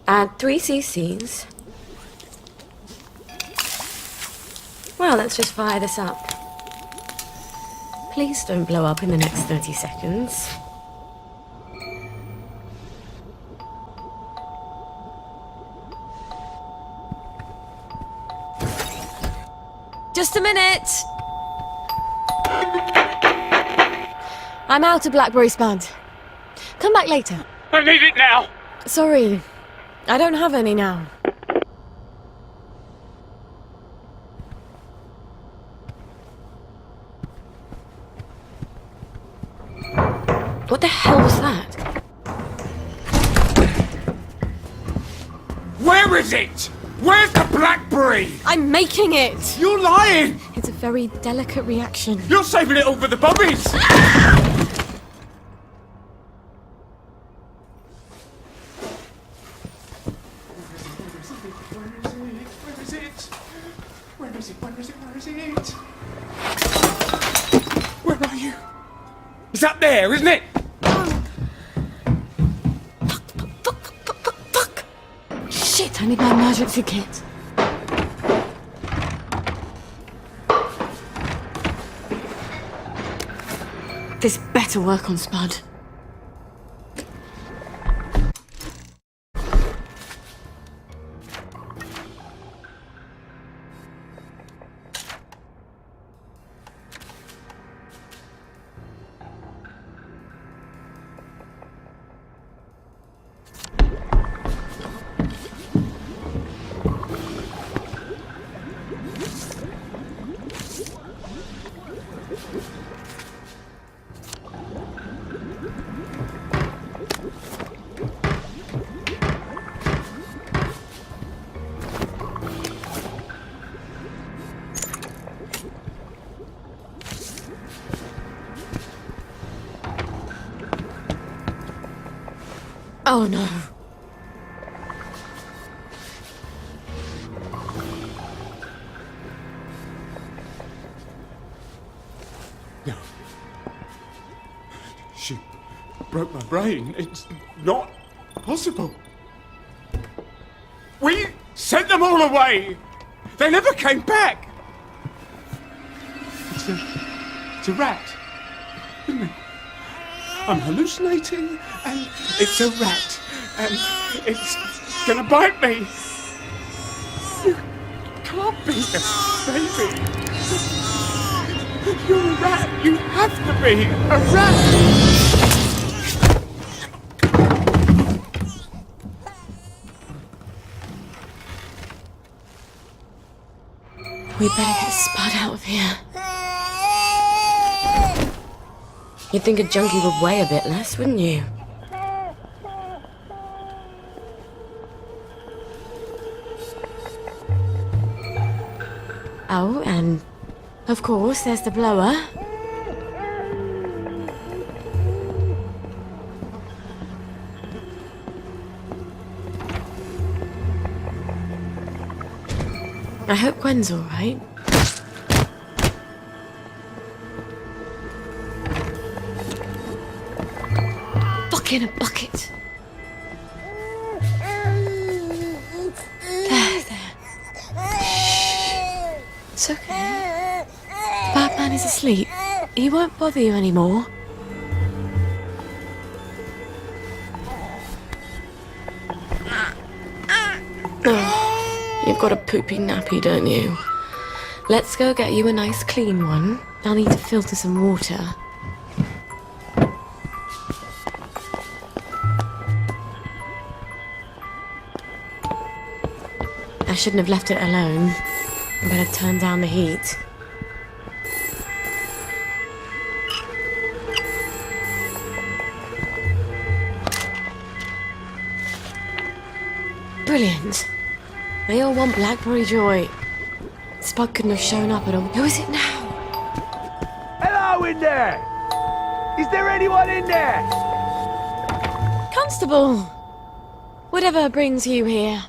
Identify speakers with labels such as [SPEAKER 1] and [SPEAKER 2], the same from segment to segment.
[SPEAKER 1] Add 3 cc's. Well, let's just fire this up. Please don't blow up in the next 30 seconds. Just a minute! I'm out of blackberry spud. Come back later.
[SPEAKER 2] I need it now!
[SPEAKER 1] Sorry, I don't have any now. What the hell was that?
[SPEAKER 2] Where is it? Where's the blackberry?
[SPEAKER 1] I'm making it!
[SPEAKER 2] You're lying!
[SPEAKER 1] It's a very delicate reaction.
[SPEAKER 2] You're saving it all for the bobbies! Where are you? It's up there, isn't it?
[SPEAKER 1] Fuck! Shit, I need my emergency kit. This better work on Spud. Oh no.
[SPEAKER 2] No. She broke my brain. It's not possible. We sent them all away. They never came back. It's a rat, isn't it? I'm hallucinating, and it's a rat, and it's gonna bite me. You can't be a baby. You're a rat. You have to be a rat.
[SPEAKER 1] We better get Spud out of here. You'd think a junkie would weigh a bit less, wouldn't you? Oh, and of course there's the blower. I hope Gwen's all right. In a bucket. There. Shh. It's okay. The bad man is asleep. He won't bother you anymore. Oh, you've got a poopy nappy, don't you? Let's go get you a nice clean one. I'll need to filter some water. I shouldn't have left it alone. I better turn down the heat. Brilliant. They all want blackberry joy. Spud couldn't have shown up at all. Who is it now?
[SPEAKER 3] Hello in there! Is there anyone in there?
[SPEAKER 1] Constable! Whatever brings you here.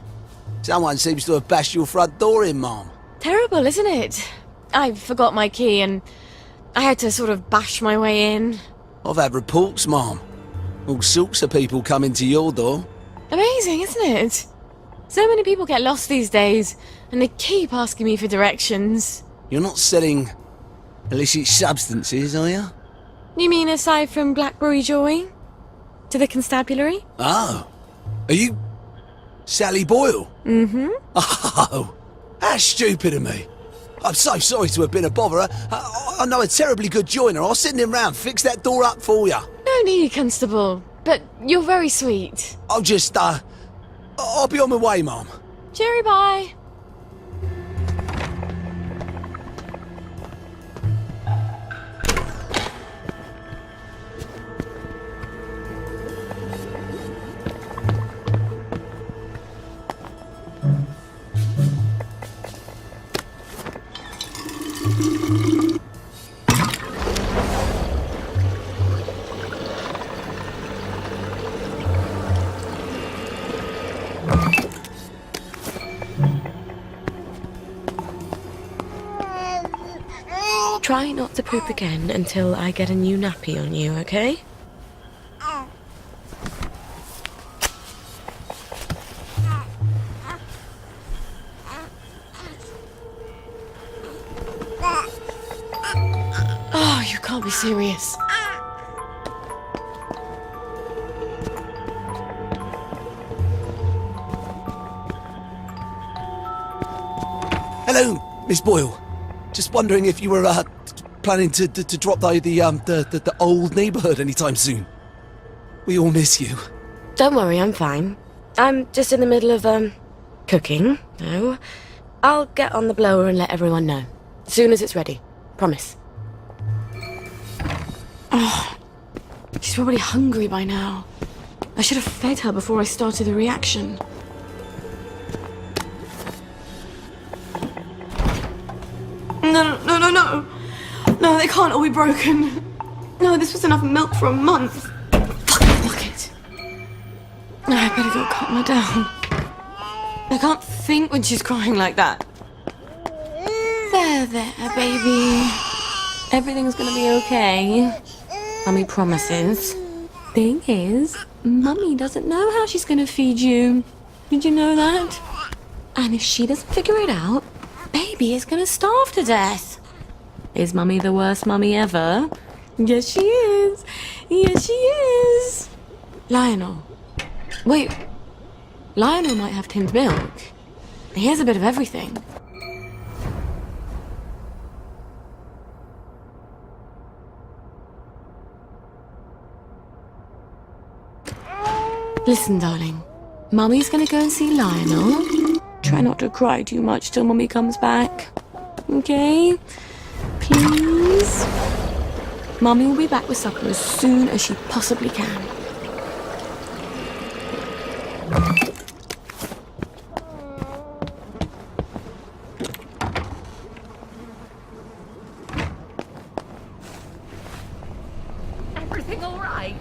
[SPEAKER 4] Someone seems to have bashed your front door in, Mom.
[SPEAKER 1] Terrible, isn't it? I forgot my key and I had to sort of bash my way in.
[SPEAKER 4] I've had reports, Mom. All sorts of people coming to your door.
[SPEAKER 1] Amazing, isn't it? So many people get lost these days, and they keep asking me for directions.
[SPEAKER 4] You're not selling illicit substances, are you?
[SPEAKER 1] You mean aside from Blackberry Joy? To the constabulary?
[SPEAKER 4] Oh. Are you Sally Boyle?
[SPEAKER 1] Mm-hmm.
[SPEAKER 4] Oh, how stupid of me. I'm so sorry to have been a bother. I know a terribly good joiner. I'll send him round, fix that door up for you.
[SPEAKER 1] No need, Constable. But you're very sweet.
[SPEAKER 4] I'll just, I'll be on my way, Mum.
[SPEAKER 1] Cheery bye. Try not to poop again until I get a new nappy on you, okay? Oh, you can't be serious.
[SPEAKER 4] Hello, Miss Boyle. Just wondering if you were, planning to drop by the old neighbourhood anytime soon. We all miss you.
[SPEAKER 1] Don't worry, I'm fine. I'm just in the middle of, cooking, no. I'll get on the blower and let everyone know. As soon as it's ready. Promise. Oh, she's probably hungry by now. I should have fed her before I started the reaction. No. No, they can't all be broken. No, this was enough milk for a month. Fucking bucket. No, I better go calm her down. I can't think when she's crying like that. There, baby. Everything's gonna be okay. Mummy promises. Thing is, Mummy doesn't know how she's gonna feed you. Did you know that? And if she doesn't figure it out, Baby is gonna starve to death. Is Mummy the worst mummy ever? Yes, she is. Yes, she is. Lionel. Wait. Lionel might have tinned milk. He has a bit of everything. Listen, darling. Mummy's gonna go and see Lionel. Try not to cry too much till Mummy comes back. Okay? Please? Mummy will be back with supper as soon as she possibly can.
[SPEAKER 5] Everything all right?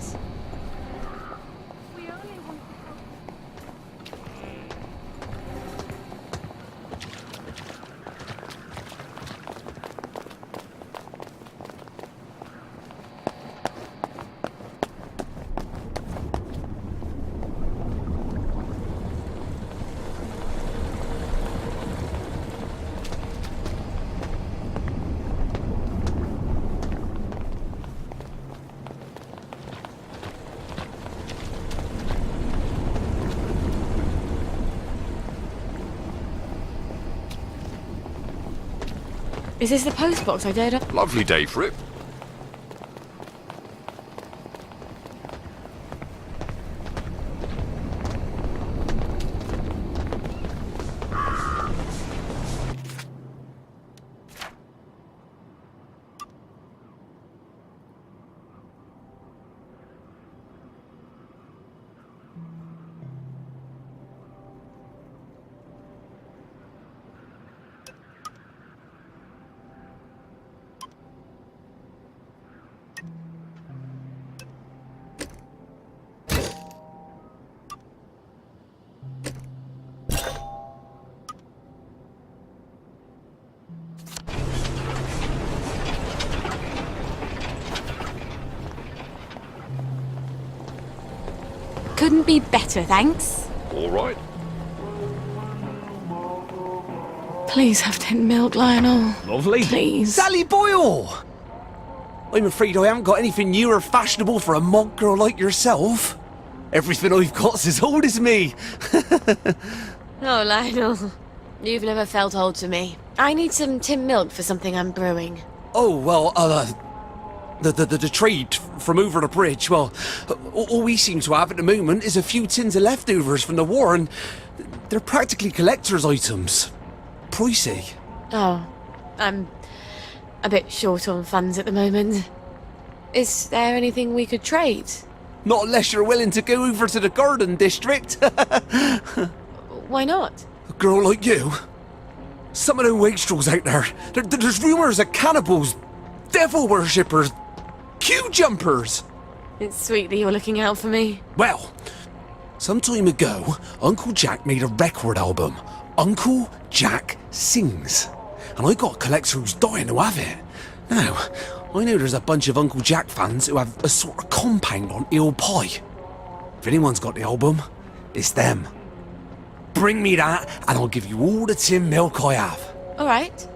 [SPEAKER 1] Is this the post box I dared up?
[SPEAKER 6] Lovely day for it.
[SPEAKER 1] Couldn't be better, thanks.
[SPEAKER 3] All right.
[SPEAKER 1] Please have tin milk, Lionel.
[SPEAKER 3] Lovely.
[SPEAKER 1] Please.
[SPEAKER 4] Sally Boyle! I'm afraid I haven't got anything new or fashionable for a monk girl like yourself. Everything I've got's as old as me.
[SPEAKER 1] Oh, Lionel. You've never felt old to me. I need some tin milk for something I'm brewing.
[SPEAKER 4] Oh, well, the trade from over the bridge, well, all we seem to have at the moment is a few tins of leftovers from the war, and they're practically collector's items. Pricey.
[SPEAKER 1] Oh, I'm a bit short on funds at the moment. Is there anything we could trade?
[SPEAKER 4] Not unless you're willing to go over to the garden district.
[SPEAKER 1] Why not?
[SPEAKER 4] A girl like you? Some of them wastrels out there's rumours of cannibals, devil worshippers, queue jumpers.
[SPEAKER 1] It's sweet that you're looking out for me.
[SPEAKER 4] Well, some time ago, Uncle Jack made a record album, Uncle Jack Sings. And I got a collector who's dying to have it. Now, I know there's a bunch of Uncle Jack fans who have a sort of compound on Eel Pie. If anyone's got the album, it's them. Bring me that, and I'll give you all the tin milk I have.
[SPEAKER 1] All right.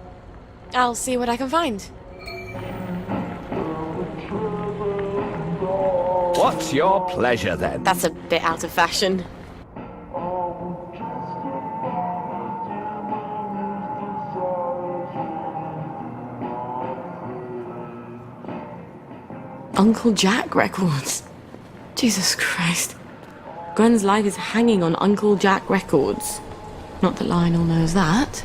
[SPEAKER 1] I'll see what I can find.
[SPEAKER 3] What's your pleasure then?
[SPEAKER 1] That's a bit out of fashion. Uncle Jack records. Jesus Christ. Gwen's life is hanging on Uncle Jack records. Not that Lionel knows that.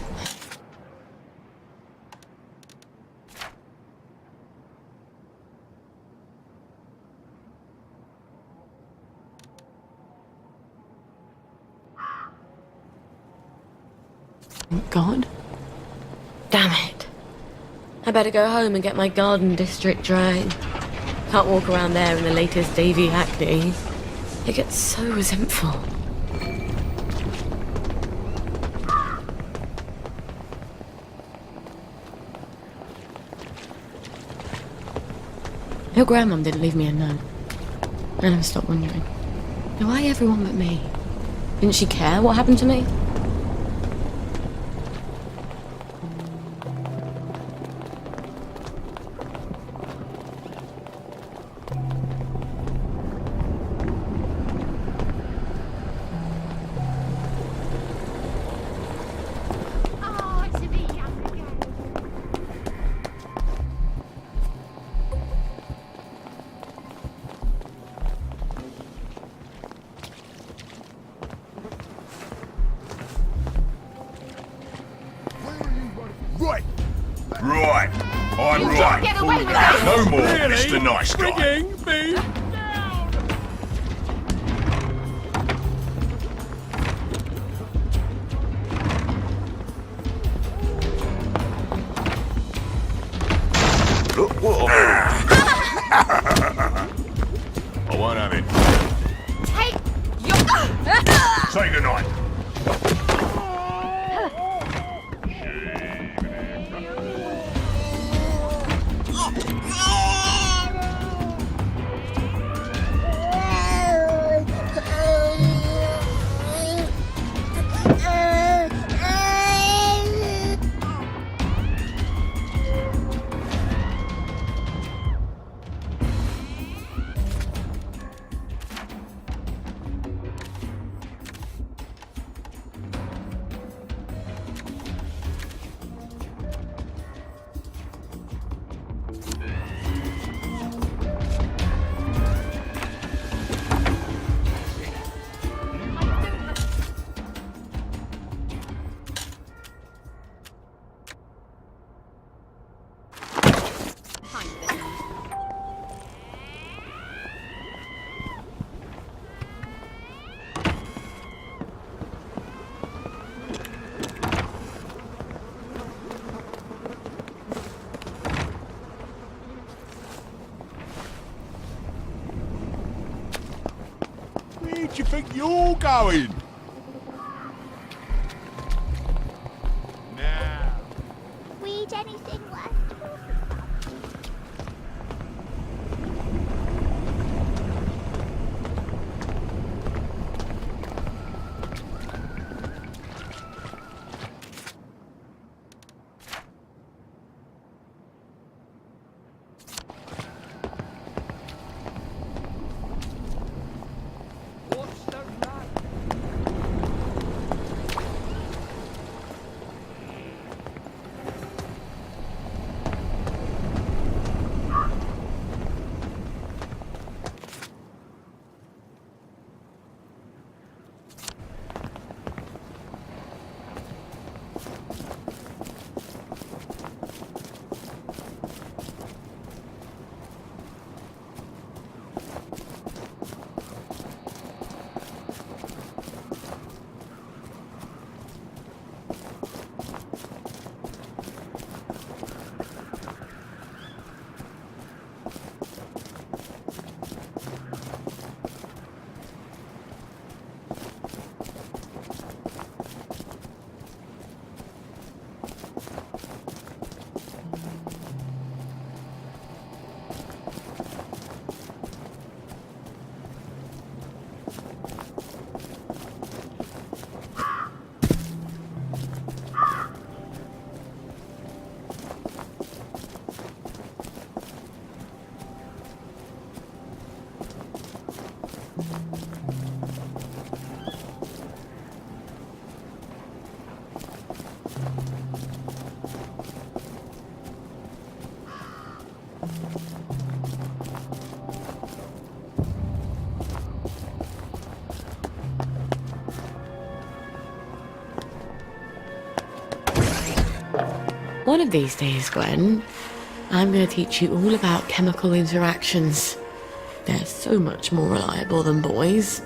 [SPEAKER 1] Thank God. Damn it. I better go home and get my garden district dried. Can't walk around there in the latest Davy Hackney. It gets so resentful. Your grandmum didn't leave me a note. And I've stopped wondering. Why everyone but me? Didn't she care what happened to me?
[SPEAKER 6] Right, I'm right.
[SPEAKER 5] Get away with that!
[SPEAKER 6] No more, Mr. Nice Guy.
[SPEAKER 2] Bringing me
[SPEAKER 6] Look what I won't have it.
[SPEAKER 5] Take your...
[SPEAKER 6] Say goodnight. Where do you think you're going? Now.
[SPEAKER 5] Read anything left?
[SPEAKER 1] One of these days, Gwen, I'm going to teach you all about chemical interactions. They're so much more reliable than boys.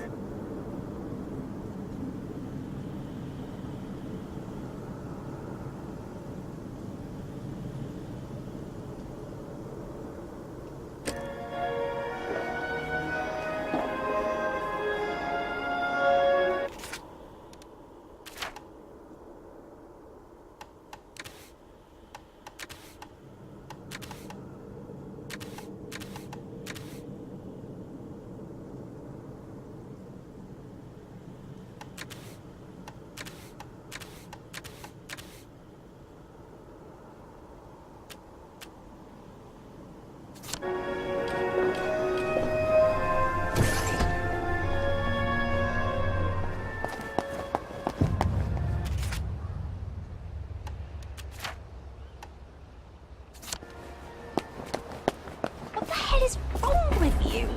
[SPEAKER 5] What the hell is wrong with you?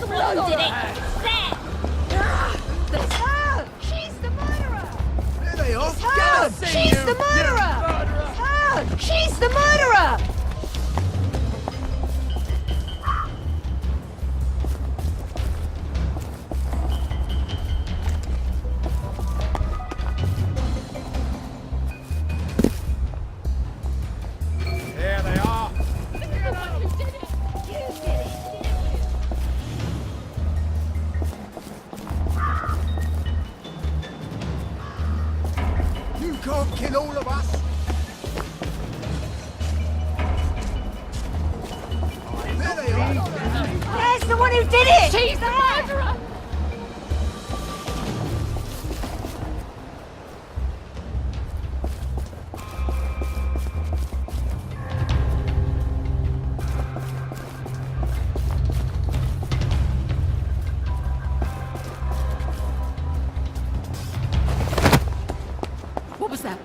[SPEAKER 5] Loaded it! There! She's the murderer!
[SPEAKER 3] There they are.
[SPEAKER 5] It's her! She's the murderer! It's her! She's the murderer!
[SPEAKER 3] There they are. You can't kill all of us. There they are.
[SPEAKER 5] There's the one who did it! She's the murderer!
[SPEAKER 7] What was that?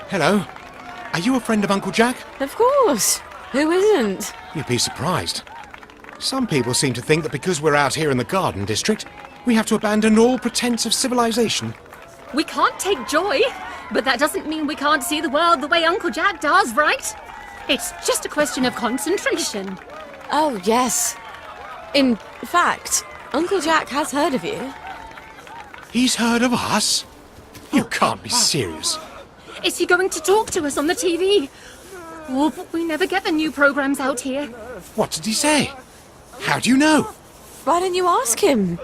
[SPEAKER 8] Hello. Are you a friend of Uncle Jack?
[SPEAKER 1] Of course. Who isn't?
[SPEAKER 8] You'd be surprised. Some people seem to think that because we're out here in the Garden District, we have to abandon all pretense of civilization.
[SPEAKER 7] We can't take joy, but that doesn't mean we can't see the world the way Uncle Jack does, right? It's just a question of concentration.
[SPEAKER 1] Oh, yes. In fact, Uncle Jack has heard of you.
[SPEAKER 8] He's heard of us? You can't be serious.
[SPEAKER 7] Is he going to talk to us on the TV? Oh, but we never get the new programs out here.
[SPEAKER 8] What did he say? How do you know?
[SPEAKER 1] Why don't you ask him?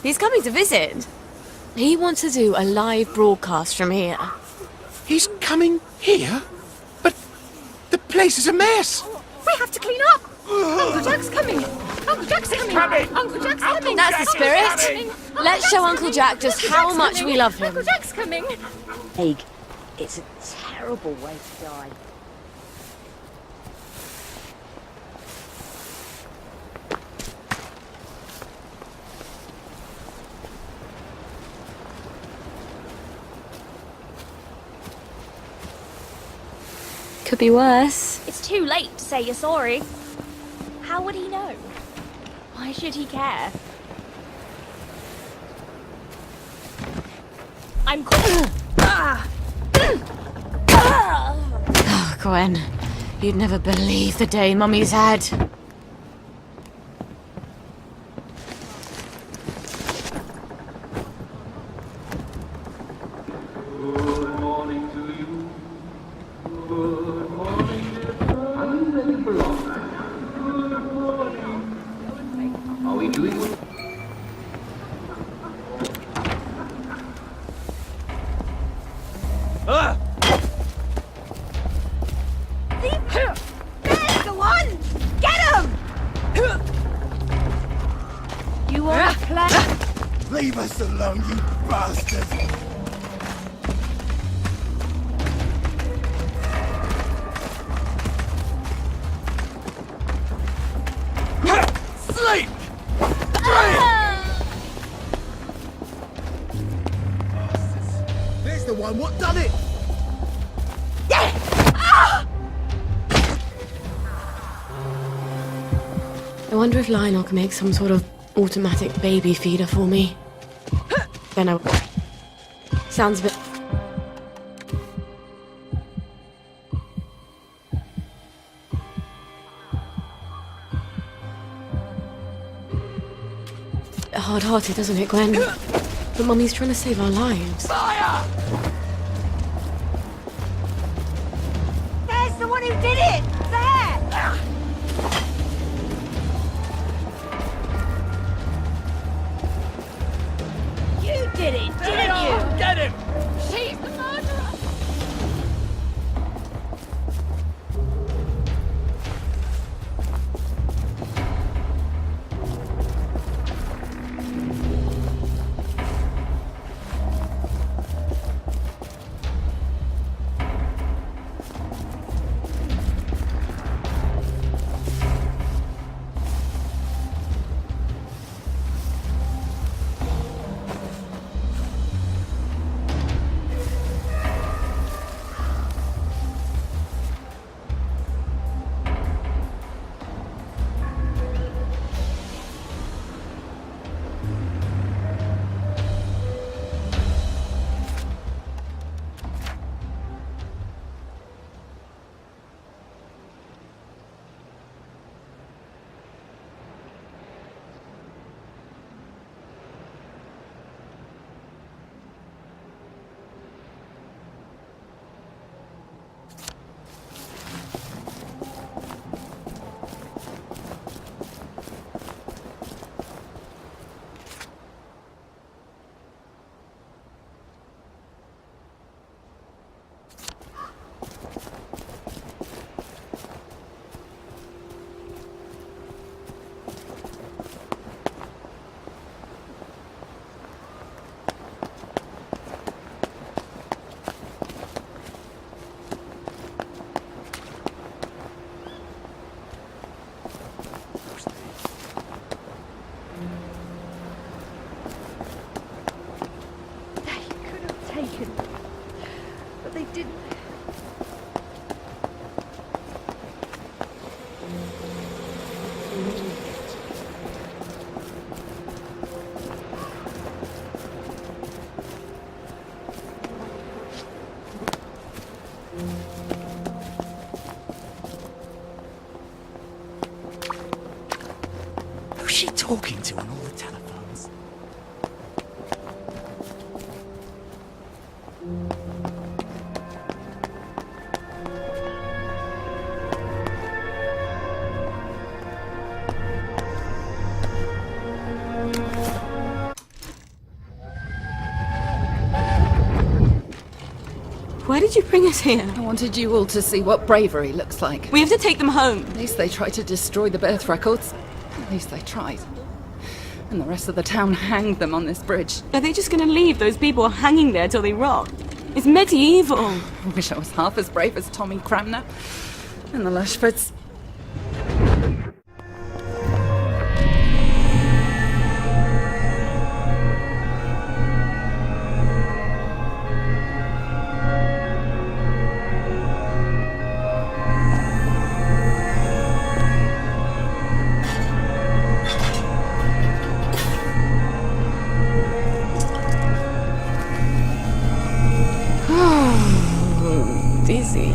[SPEAKER 1] He's coming to visit. He wants to do a live broadcast from here.
[SPEAKER 8] He's coming here? But the place is a mess.
[SPEAKER 7] We have to clean up. Uncle Jack's coming. Uncle Jack's coming. Uncle Jack's coming.
[SPEAKER 1] That's the spirit. Let's show Uncle Jack just how much we love him.
[SPEAKER 7] Uncle Jack's coming.
[SPEAKER 9] Egg. It's a terrible way to die.
[SPEAKER 1] Could be worse.
[SPEAKER 5] It's too late to say you're sorry. How would he know? Why should he care? I'm
[SPEAKER 1] Oh, Gwen, You'd never believe the day Mummy's had.
[SPEAKER 9] There's the one! Get him! You want to play?
[SPEAKER 6] Leave us alone, you bastard!
[SPEAKER 3] Sleep!
[SPEAKER 6] There's the one, what done it?
[SPEAKER 1] I wonder if Lionel can make some sort of automatic baby feeder for me. Then I... Sounds a bit... hard-hearted, doesn't it, Gwen? But Mummy's trying to save our lives.
[SPEAKER 9] There's the one who did it! There! You did it, didn't you?
[SPEAKER 3] Get him!
[SPEAKER 7] She's the murderer!
[SPEAKER 9] But they didn't.
[SPEAKER 3] Who's she talking to on all the telephones?
[SPEAKER 1] Why did you bring us here?
[SPEAKER 10] I wanted you all to see what bravery looks like.
[SPEAKER 1] We have to take them home.
[SPEAKER 10] At least they tried to destroy the birth records. At least they tried. And the rest of the town hanged them on this bridge.
[SPEAKER 1] Are they just gonna leave those people hanging there till they rot? It's medieval.
[SPEAKER 10] I wish I was half as brave as Tommy Cramner and the Lushfords.
[SPEAKER 1] Dizzy.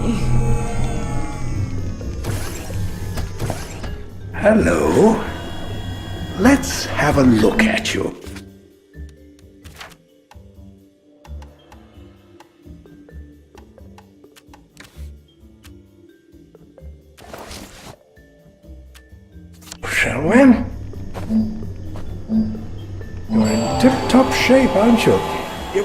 [SPEAKER 6] Hello. Let's have a look at you. Shall we? You're in tip-top shape, aren't you?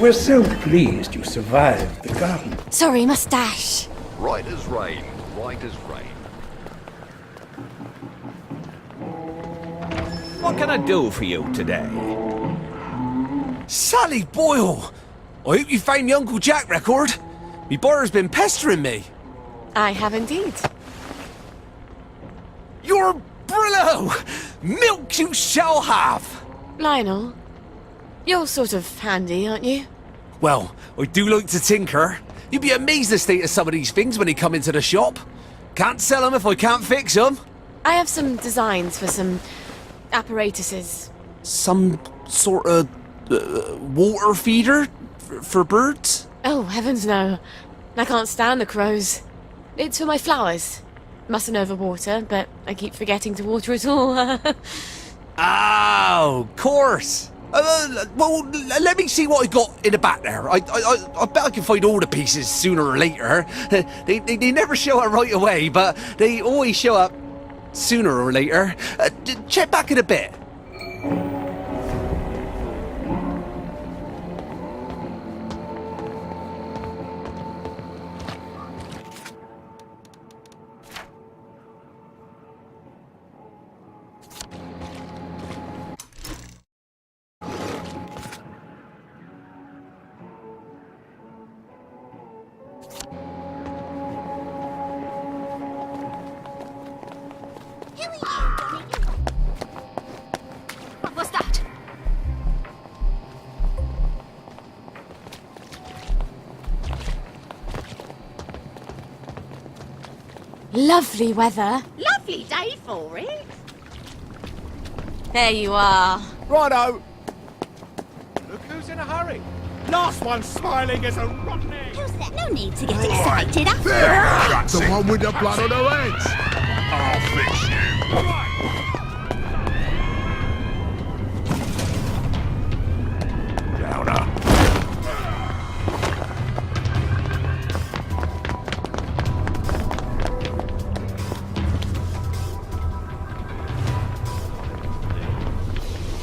[SPEAKER 6] We're so pleased you survived the garden.
[SPEAKER 1] Sorry, mustache.
[SPEAKER 11] Right as rain, right as rain. What can I do for you today?
[SPEAKER 4] Sally Boyle! I hope you found my Uncle Jack record. Me brother's been pestering me.
[SPEAKER 1] I have indeed.
[SPEAKER 4] You're Brillo! Milk you shall have!
[SPEAKER 1] Lionel, you're sort of handy, aren't you?
[SPEAKER 4] Well, I do like to tinker. You'd be amazed at the state of some of these things when they come into the shop. Can't sell them if I can't fix them.
[SPEAKER 1] I have some designs for some apparatuses.
[SPEAKER 4] Some sort of water feeder for birds?
[SPEAKER 1] Oh, heavens no. I can't stand the crows. It's for my flowers. Mustn't overwater, but I keep forgetting to water it all.
[SPEAKER 4] Oh, of course. Well, let me see what I got in the back there. I bet I can find all the pieces sooner or later. They never show up right away, but they always show up sooner or later. Check back in a bit.
[SPEAKER 7] What was that?
[SPEAKER 1] Lovely weather.
[SPEAKER 9] Lovely day for it.
[SPEAKER 1] There you are.
[SPEAKER 3] Righto. Look who's in a hurry. Last one smiling as a rotten egg.
[SPEAKER 9] Who's that? No need to get excited.
[SPEAKER 6] The one with the blood on her heads.
[SPEAKER 11] I'll fix you. Downer.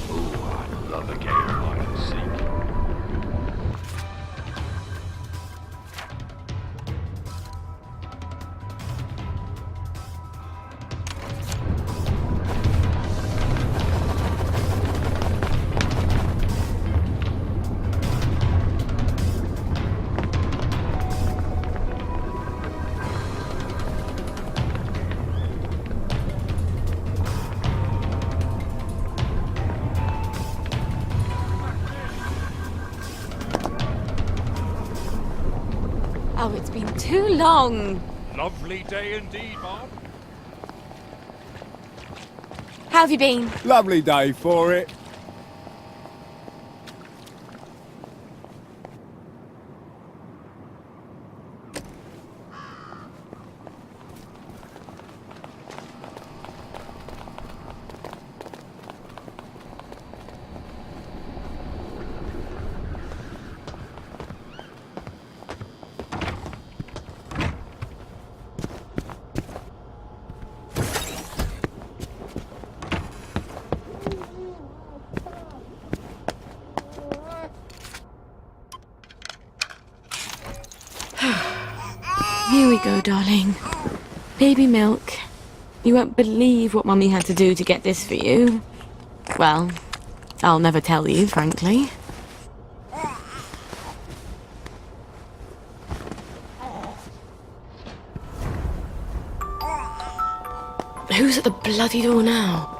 [SPEAKER 11] I love a game of hide and seek.
[SPEAKER 1] Oh, it's been too long.
[SPEAKER 3] Lovely day indeed, Bob.
[SPEAKER 1] How have you been?
[SPEAKER 3] Lovely day for it.
[SPEAKER 1] Here we go, darling. Baby milk. You won't believe what Mummy had to do to get this for you. Well, I'll never tell you, frankly. Who's at the bloody door now?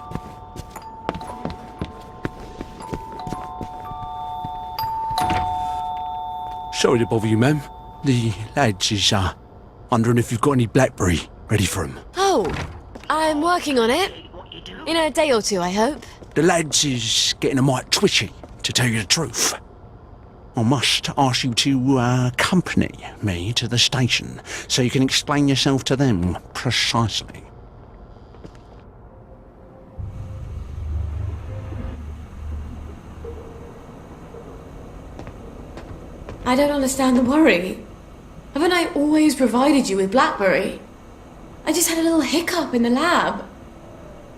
[SPEAKER 4] Sorry to bother you, ma'am. The lads is wondering if you've got any blackberry ready for 'em.
[SPEAKER 1] Oh, I'm working on it. In a day or two, I hope.
[SPEAKER 4] The lads is getting a mite twitchy, to tell you the truth. I must ask you to accompany me to the station so you can explain yourself to them precisely.
[SPEAKER 1] I don't understand the worry. Haven't I always provided you with blackberry? I just had a little hiccup in the lab.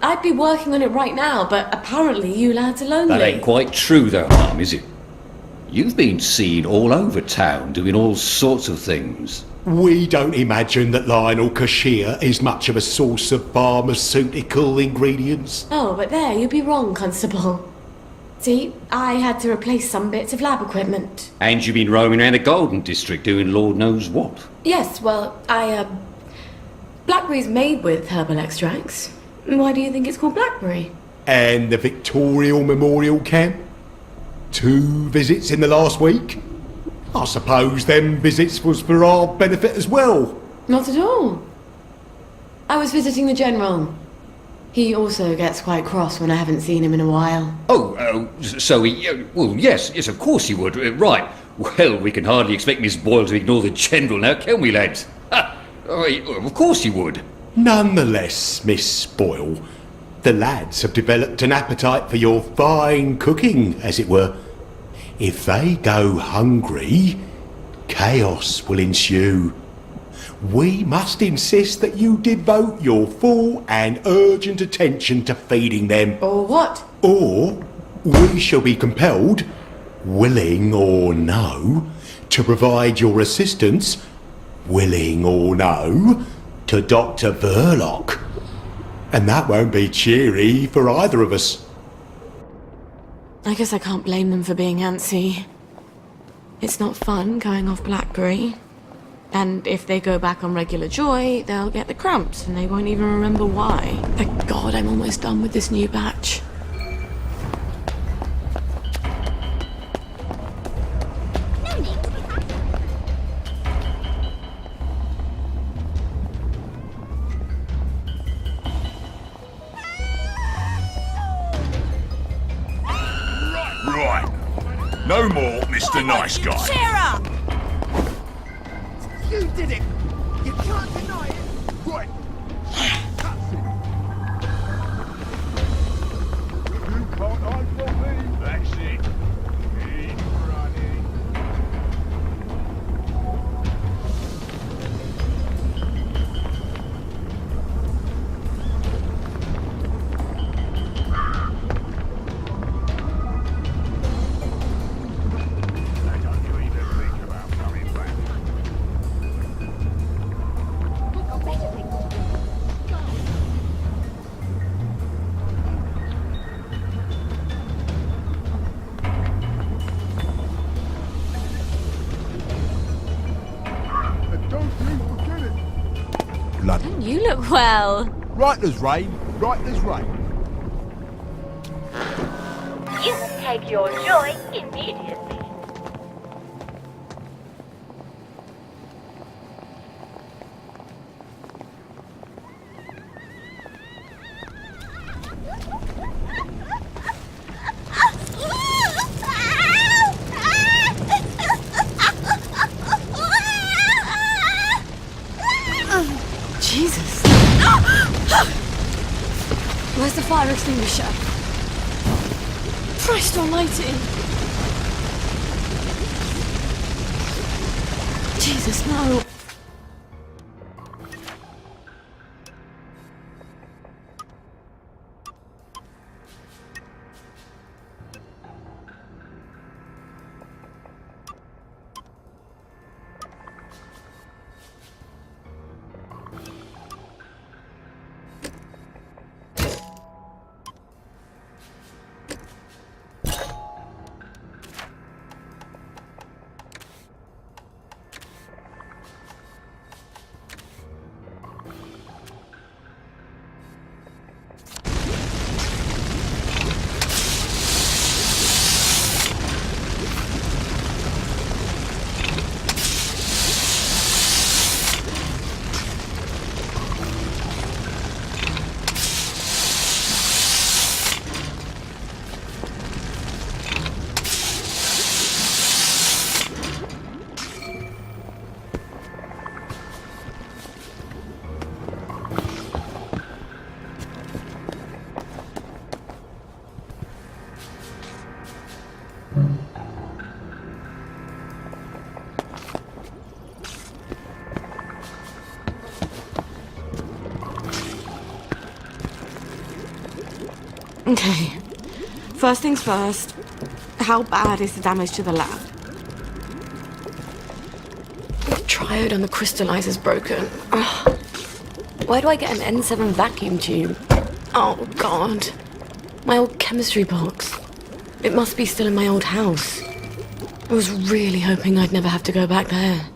[SPEAKER 1] I'd be working on it right now, but apparently you lads are lonely.
[SPEAKER 12] That ain't quite true though, Mum, is it? You've been seen all over town doing all sorts of things.
[SPEAKER 3] We don't imagine that Lionel Cashier is much of a source of pharmaceutical ingredients.
[SPEAKER 1] Oh, but there, you'd be wrong, Constable. See, I had to replace some bits of lab equipment.
[SPEAKER 12] And you've been roaming around the Golden District doing Lord knows what.
[SPEAKER 1] Yes, well, blackberry's made with herbal extracts. Why do you think it's called blackberry?
[SPEAKER 3] And the Victorial Memorial Camp? 2 visits in the last week? I suppose them visits was for our benefit as well.
[SPEAKER 1] Not at all. I was visiting the General. He also gets quite cross when I haven't seen him in a while.
[SPEAKER 12] So he... well, yes, of course he would. Right. Well, we can hardly expect Miss Boyle to ignore the General now, can we, lads? Of course he would.
[SPEAKER 3] Nonetheless, Miss Boyle, the lads have developed an appetite for your fine cooking, as it were. If they go hungry, chaos will ensue. We must insist that you devote your full and urgent attention to feeding them.
[SPEAKER 1] Or what?
[SPEAKER 3] Or we shall be compelled, willing or no, to provide your assistance, willing or no, to Dr. Verloc. And that won't be cheery for either of us.
[SPEAKER 1] I guess I can't blame them for being antsy. It's not fun going off blackberry. And if they go back on regular joy, they'll get the cramps and they won't even remember why. Thank God I'm almost done with this new batch.
[SPEAKER 11] Right. No more Mr. Nice Guy.
[SPEAKER 9] Cheer up!
[SPEAKER 3] You did it! You can't deny it! Right! That's it! You can't hide from me!
[SPEAKER 11] That's it. Keep running. Don't you even think about coming back.
[SPEAKER 3] And don't you forget it! Blood.
[SPEAKER 5] You look well.
[SPEAKER 3] Right as rain, right as rain.
[SPEAKER 5] You can take your joy immediately.
[SPEAKER 1] Jesus. Where's the fire extinguisher? Christ almighty. Jesus, no. Okay. First things first. How bad is the damage to the lab? The triode on the crystallizer's broken. Ugh. Where do I get an N7 vacuum tube? Oh, God. My old chemistry box. It must be still in my old house. I was really hoping I'd never have to go back there.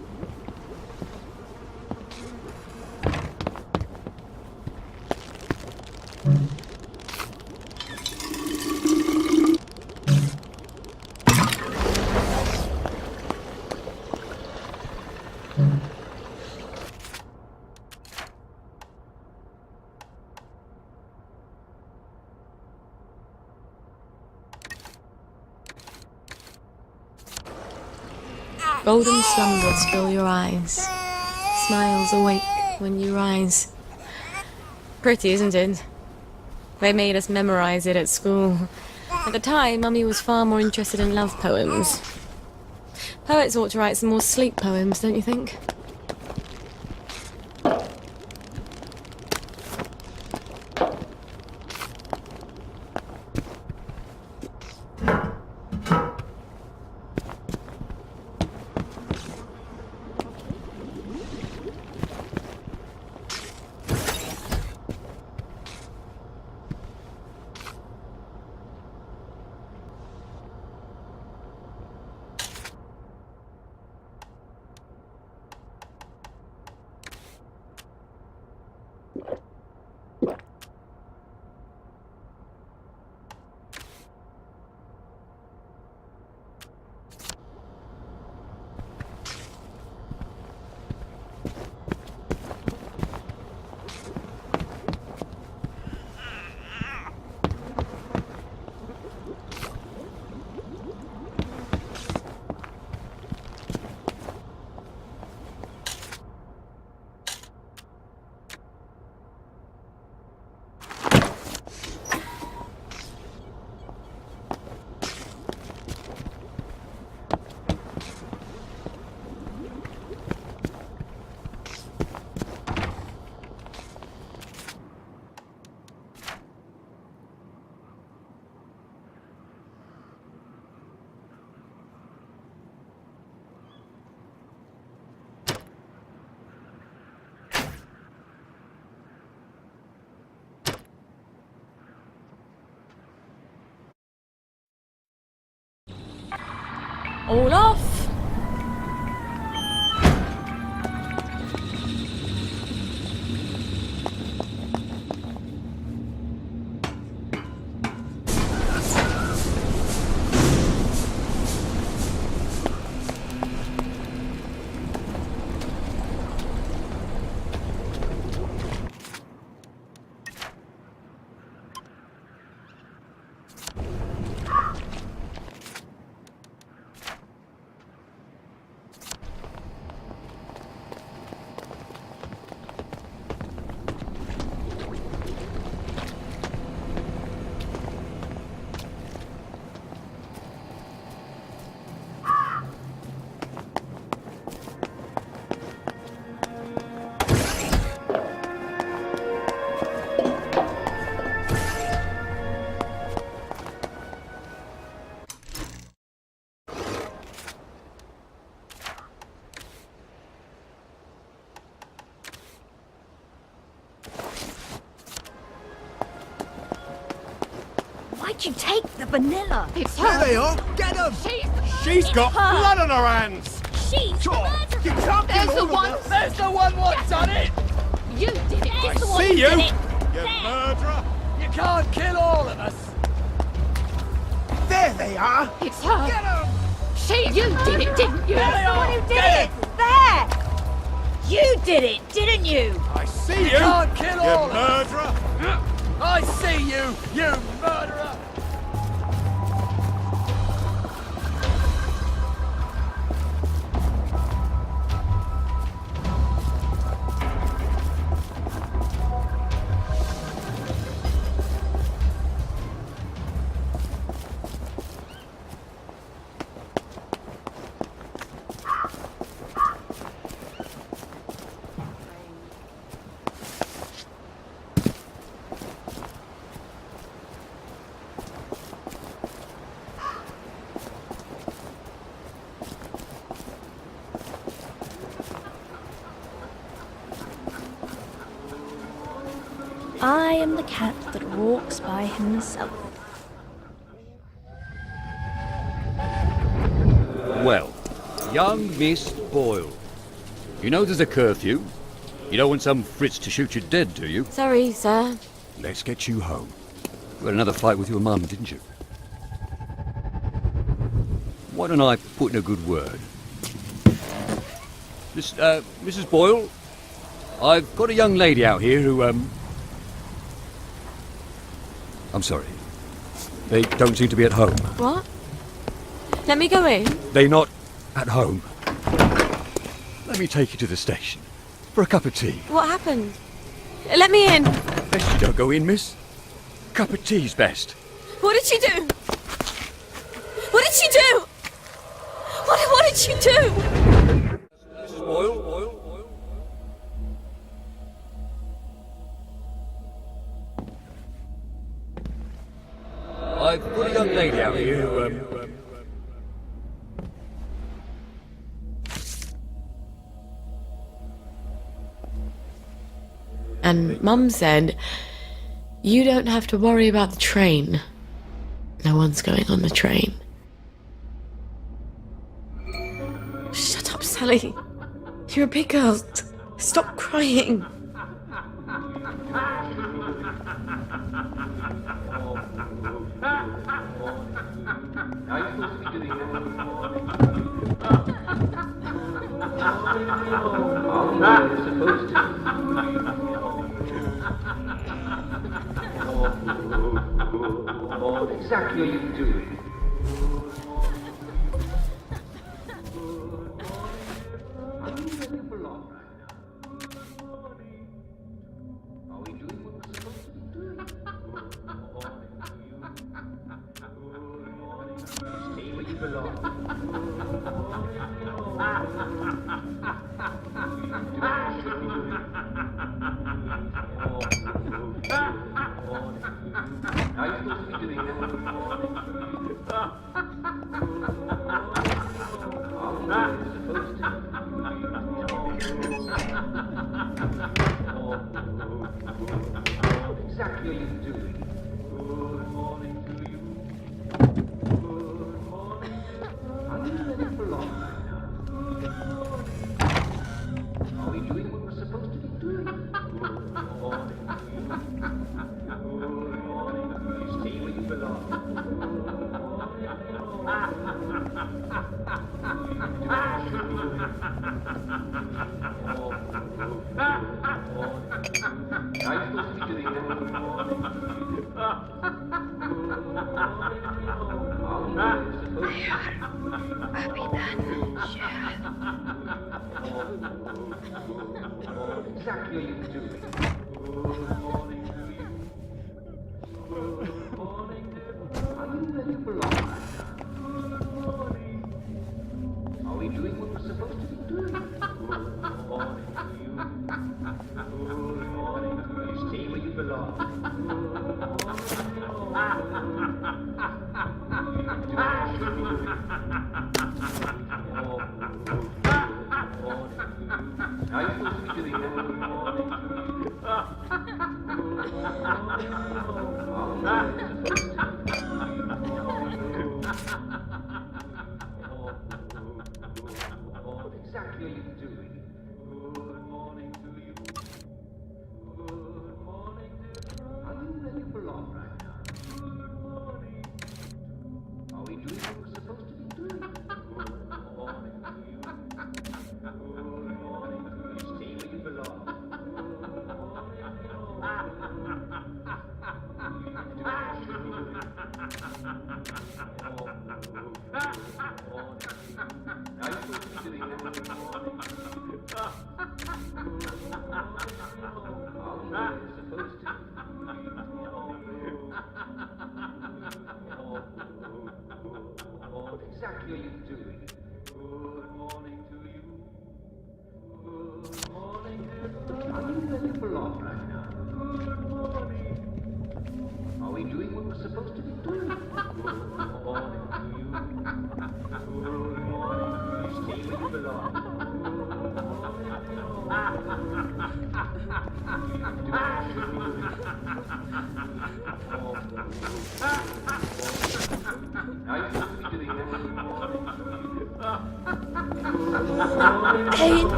[SPEAKER 13] Golden slumbers fill your eyes. Smiles awake when you rise. Pretty, isn't it? They made us memorize it at school. At the time, Mummy was far more interested in love poems. Poets ought to write some more sleep poems, don't you think? All off!
[SPEAKER 9] Why'd you take the vanilla?
[SPEAKER 7] It's
[SPEAKER 8] There
[SPEAKER 7] her.
[SPEAKER 8] they are! Get them!
[SPEAKER 9] She's
[SPEAKER 8] got
[SPEAKER 9] her.
[SPEAKER 8] blood on her hands!
[SPEAKER 9] She's the murderer.
[SPEAKER 8] You can't
[SPEAKER 7] There's
[SPEAKER 8] kill
[SPEAKER 7] the
[SPEAKER 8] all of
[SPEAKER 7] one.
[SPEAKER 8] us.
[SPEAKER 7] There's the one what done it. You did it.
[SPEAKER 8] I
[SPEAKER 7] It's the one
[SPEAKER 8] see
[SPEAKER 7] who
[SPEAKER 8] you,
[SPEAKER 7] did it.
[SPEAKER 8] you murderer!
[SPEAKER 7] You can't kill all of us.
[SPEAKER 8] There they are!
[SPEAKER 7] It's her.
[SPEAKER 8] Get them!
[SPEAKER 7] You did it, didn't you?
[SPEAKER 9] You're the one who did it. There. You did it, didn't you?
[SPEAKER 8] I see you,
[SPEAKER 7] can't kill
[SPEAKER 8] you
[SPEAKER 7] all of us.
[SPEAKER 8] murderer!
[SPEAKER 7] I see you, you murderer.
[SPEAKER 5] I am the cat that walks by himself.
[SPEAKER 12] Well, young Miss Boyle. You know there's a curfew. You don't want some Fritz to shoot you dead, do you?
[SPEAKER 13] Sorry, sir.
[SPEAKER 12] Let's get you home. You had another fight with your mum, didn't you? Why don't I put in a good word? Mrs. Boyle, I've got a young lady out here who, I'm sorry. They don't seem to be at home.
[SPEAKER 13] What? Let me go in.
[SPEAKER 12] They're not at home. Let me take you to the station for a cup of tea.
[SPEAKER 13] What happened? Let me in.
[SPEAKER 12] Best you don't go in, miss. Cup of tea's best.
[SPEAKER 13] What did she do? What did she do? What did she do?
[SPEAKER 12] Mrs. Boyle. I've got a young lady out here who,
[SPEAKER 13] And Mum said, you don't have to worry about the train. No one's going on the train. Shut up, Sally. You're a big girl. Stop crying.
[SPEAKER 14] What exactly are you doing?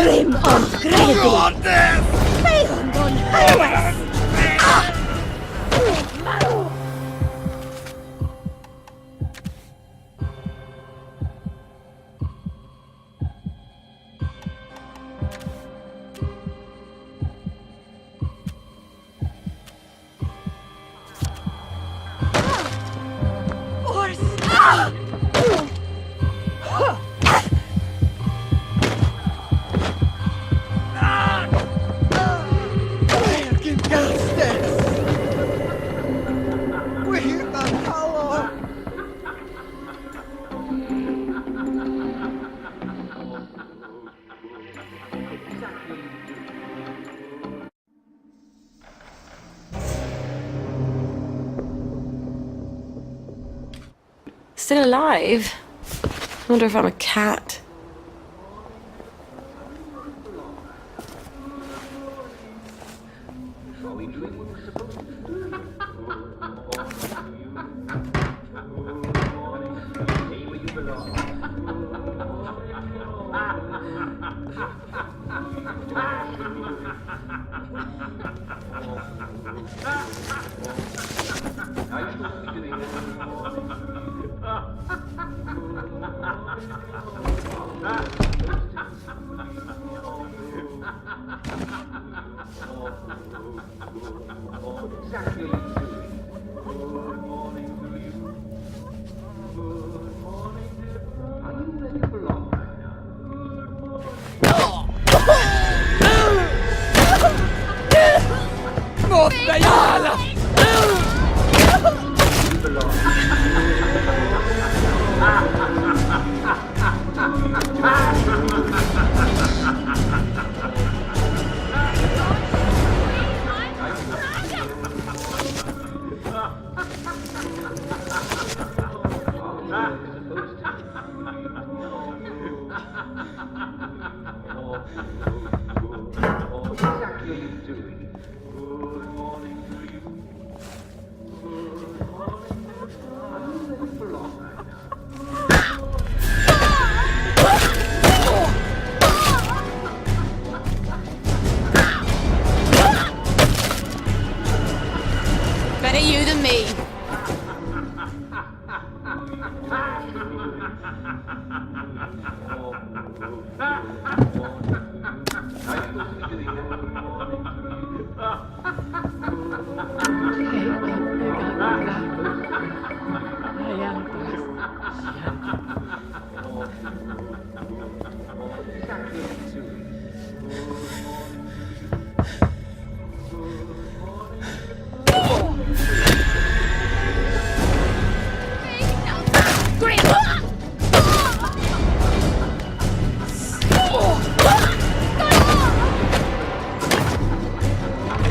[SPEAKER 9] Grim und Grady! Fehlend und Heues!
[SPEAKER 13] Still alive? I wonder if I'm a cat. Better you than me.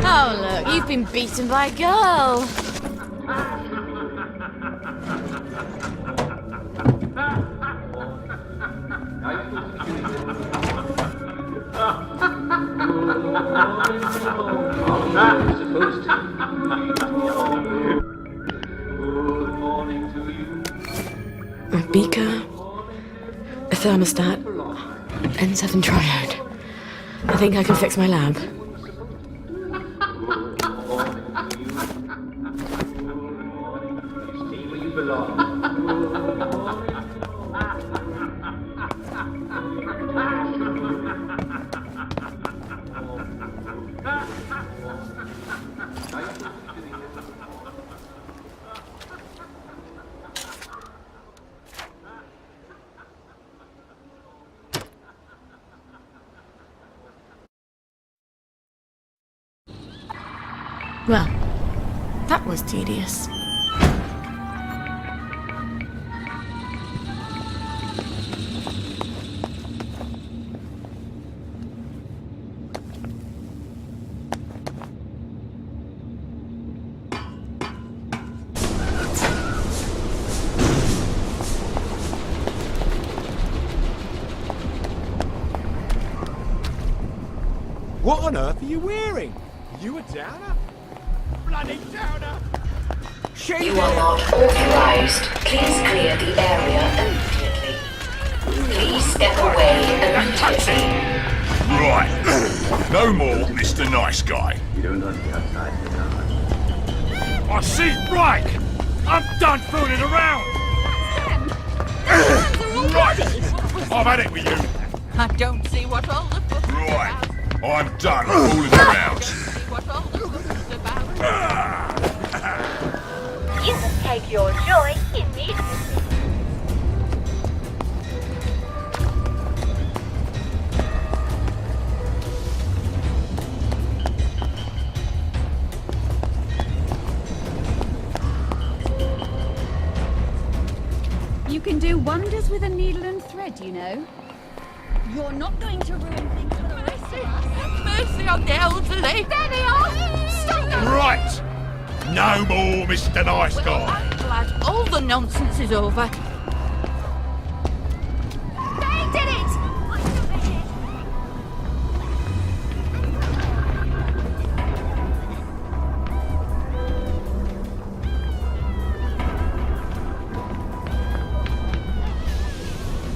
[SPEAKER 13] Oh, look, you've been beaten by a girl. A beaker, a thermostat, N7 triode. I think I can fix my lab. Well, that was tedious.
[SPEAKER 8] What on earth are you wearing? You a downer? Bloody downer!
[SPEAKER 15] You are not authorized. Please clear the area immediately. Please step away immediately.
[SPEAKER 11] Right. No more Mr. Nice Guy.
[SPEAKER 14] You don't want to be outside the car.
[SPEAKER 11] I see right. I'm done fooling around. Right. I've had it with you.
[SPEAKER 9] I don't see what all the fuss is
[SPEAKER 11] Right.
[SPEAKER 9] about.
[SPEAKER 11] I'm done fooling around.
[SPEAKER 9] See what all the fuss is about.
[SPEAKER 15] You can take your joy immediately.
[SPEAKER 7] You can do wonders with a needle and thread, you know. You're not going to ruin things for the rest of us.
[SPEAKER 9] Mercy on the elderly.
[SPEAKER 7] There they are! Stop them!
[SPEAKER 11] Right. No more Mr. Nice
[SPEAKER 9] Well,
[SPEAKER 11] Guy.
[SPEAKER 9] I'm glad all the nonsense is over.
[SPEAKER 7] They did it!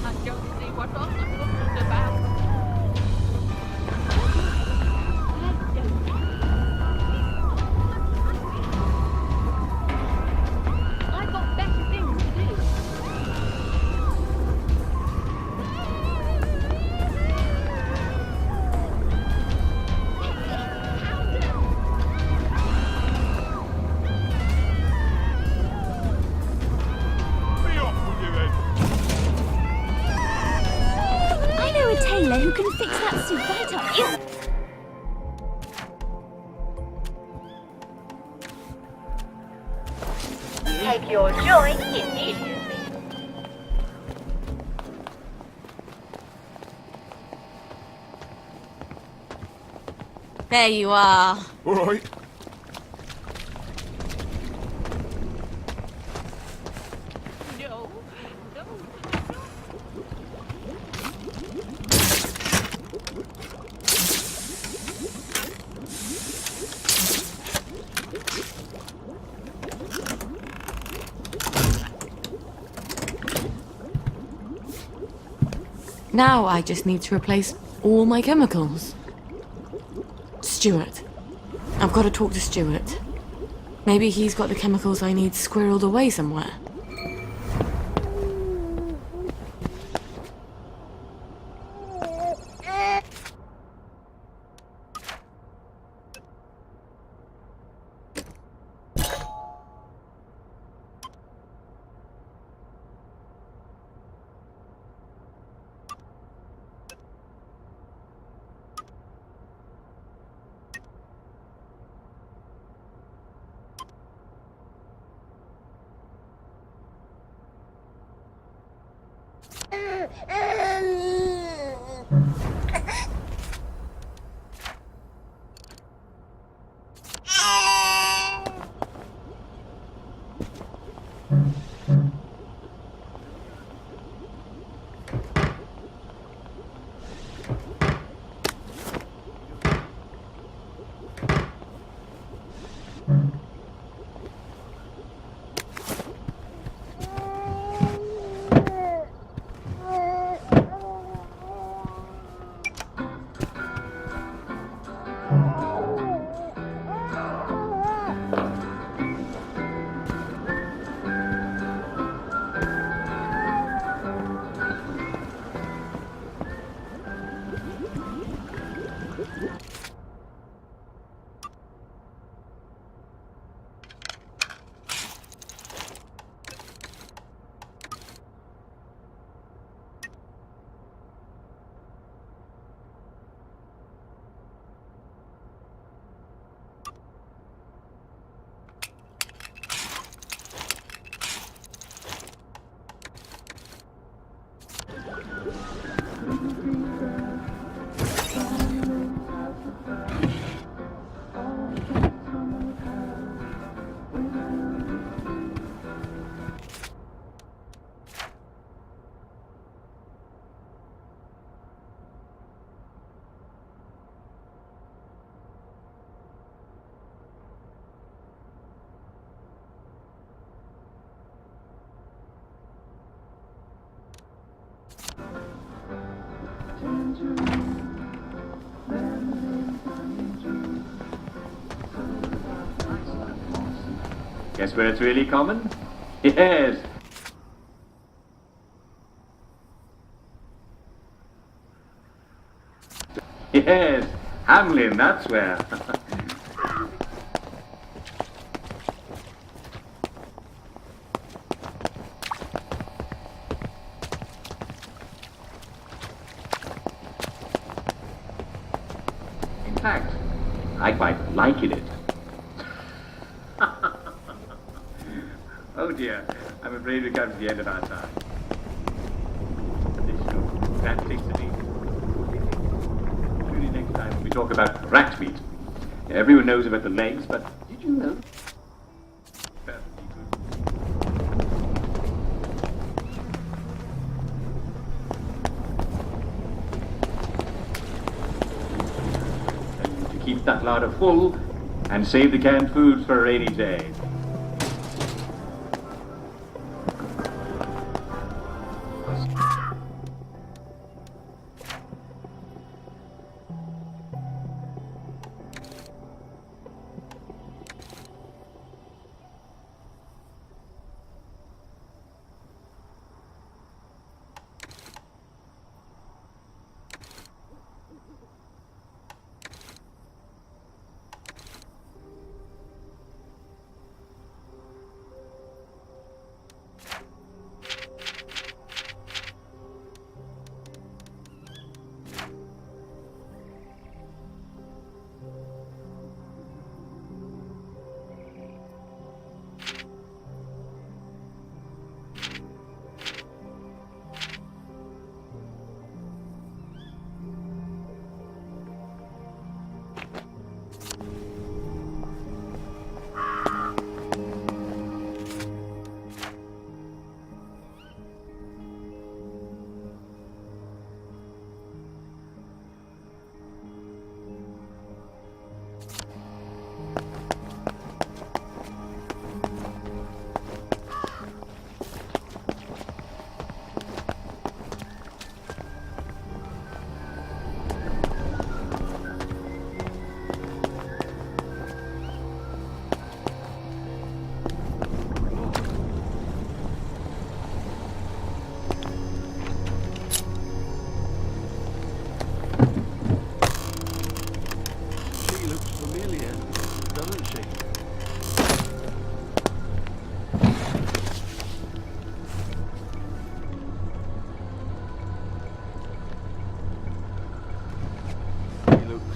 [SPEAKER 9] I don't see what all the fuss is about.
[SPEAKER 7] I've got better things to do.
[SPEAKER 11] Be off with you then.
[SPEAKER 7] I know a tailor who can fix that suit right up.
[SPEAKER 15] Take your joy immediately.
[SPEAKER 13] There you are.
[SPEAKER 11] All right.
[SPEAKER 9] No. No.
[SPEAKER 13] Now I just need to replace all my chemicals. Stuart. I've got to talk to Stuart. Maybe he's got the chemicals I need squirreled away somewhere.
[SPEAKER 14] Guess where it's really common? Yes. Yes, Hamlin, that's where. In fact, I quite like it. Oh dear, I'm afraid we've come to the end of our time. That takes the lead. Surely next time we talk about rat meat. Everyone knows about the legs, but did you know? Perfectly good. To keep that larder full and save the canned foods for a rainy day.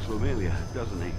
[SPEAKER 11] Familiar, doesn't he?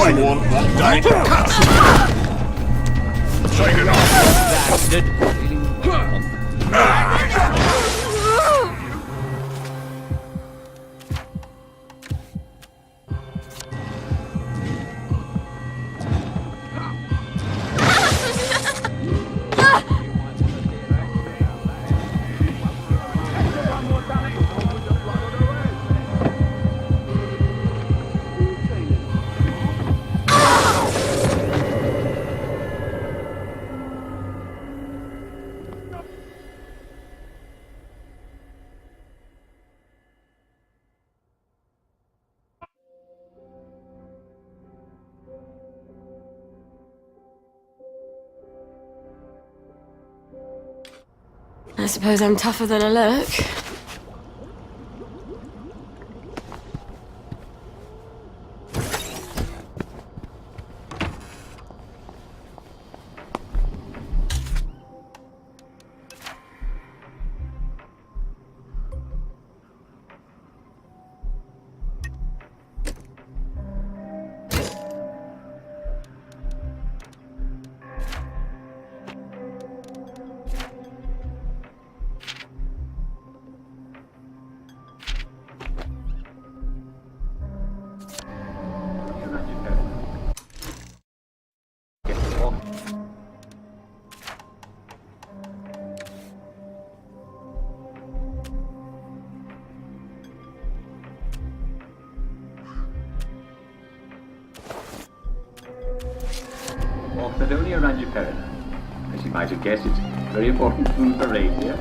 [SPEAKER 16] Want one day to cut. Take it off.
[SPEAKER 13] I suppose I'm tougher than I look.
[SPEAKER 14] Walk not only around your perimeter. As you might have guessed, it's very important food for reindeer.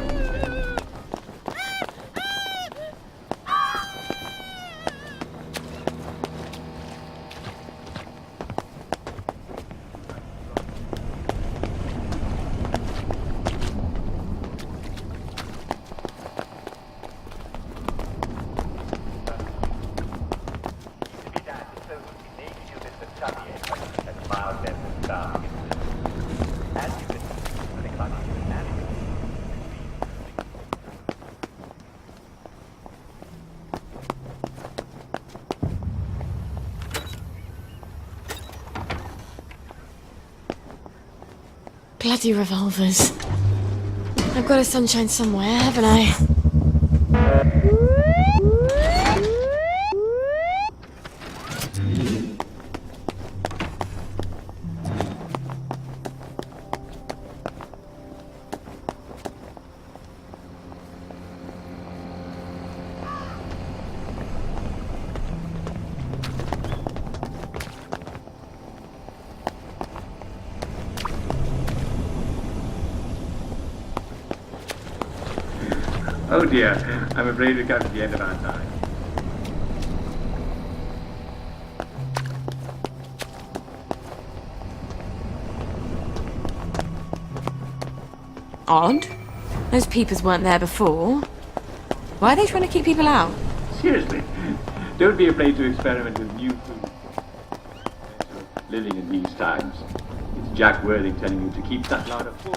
[SPEAKER 13] Bloody revolvers. I've got a sunshine somewhere, haven't I?
[SPEAKER 14] Oh dear, I'm afraid we've come to the end of our time.
[SPEAKER 13] Odd. Those peepers weren't there before. Why are they trying to keep people out?
[SPEAKER 14] Seriously, don't be afraid to experiment with new food. Living in these times. It's Jack Worthing telling you to keep that larder full.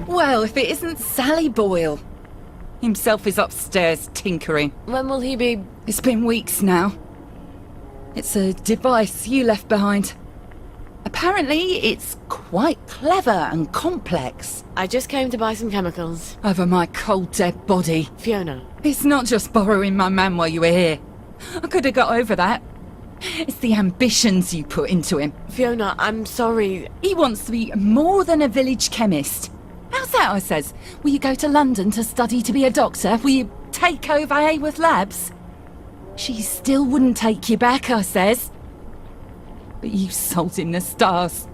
[SPEAKER 10] Well, if it isn't Sally Boyle. Himself is upstairs tinkering.
[SPEAKER 13] When will he be?
[SPEAKER 10] It's been weeks now. It's a device you left behind. Apparently, it's quite clever and complex.
[SPEAKER 13] I just came to buy some chemicals.
[SPEAKER 10] Over my cold, dead body.
[SPEAKER 13] Fiona.
[SPEAKER 10] It's not just borrowing my man while you were here. I could have got over that. It's the ambitions you put into him.
[SPEAKER 13] Fiona, I'm sorry.
[SPEAKER 10] He wants to be more than a village chemist. How's that, I says? Will you go to London to study to be a doctor? Will you take over Haworth Labs? She still wouldn't take you back, I says. But you sold him the stars.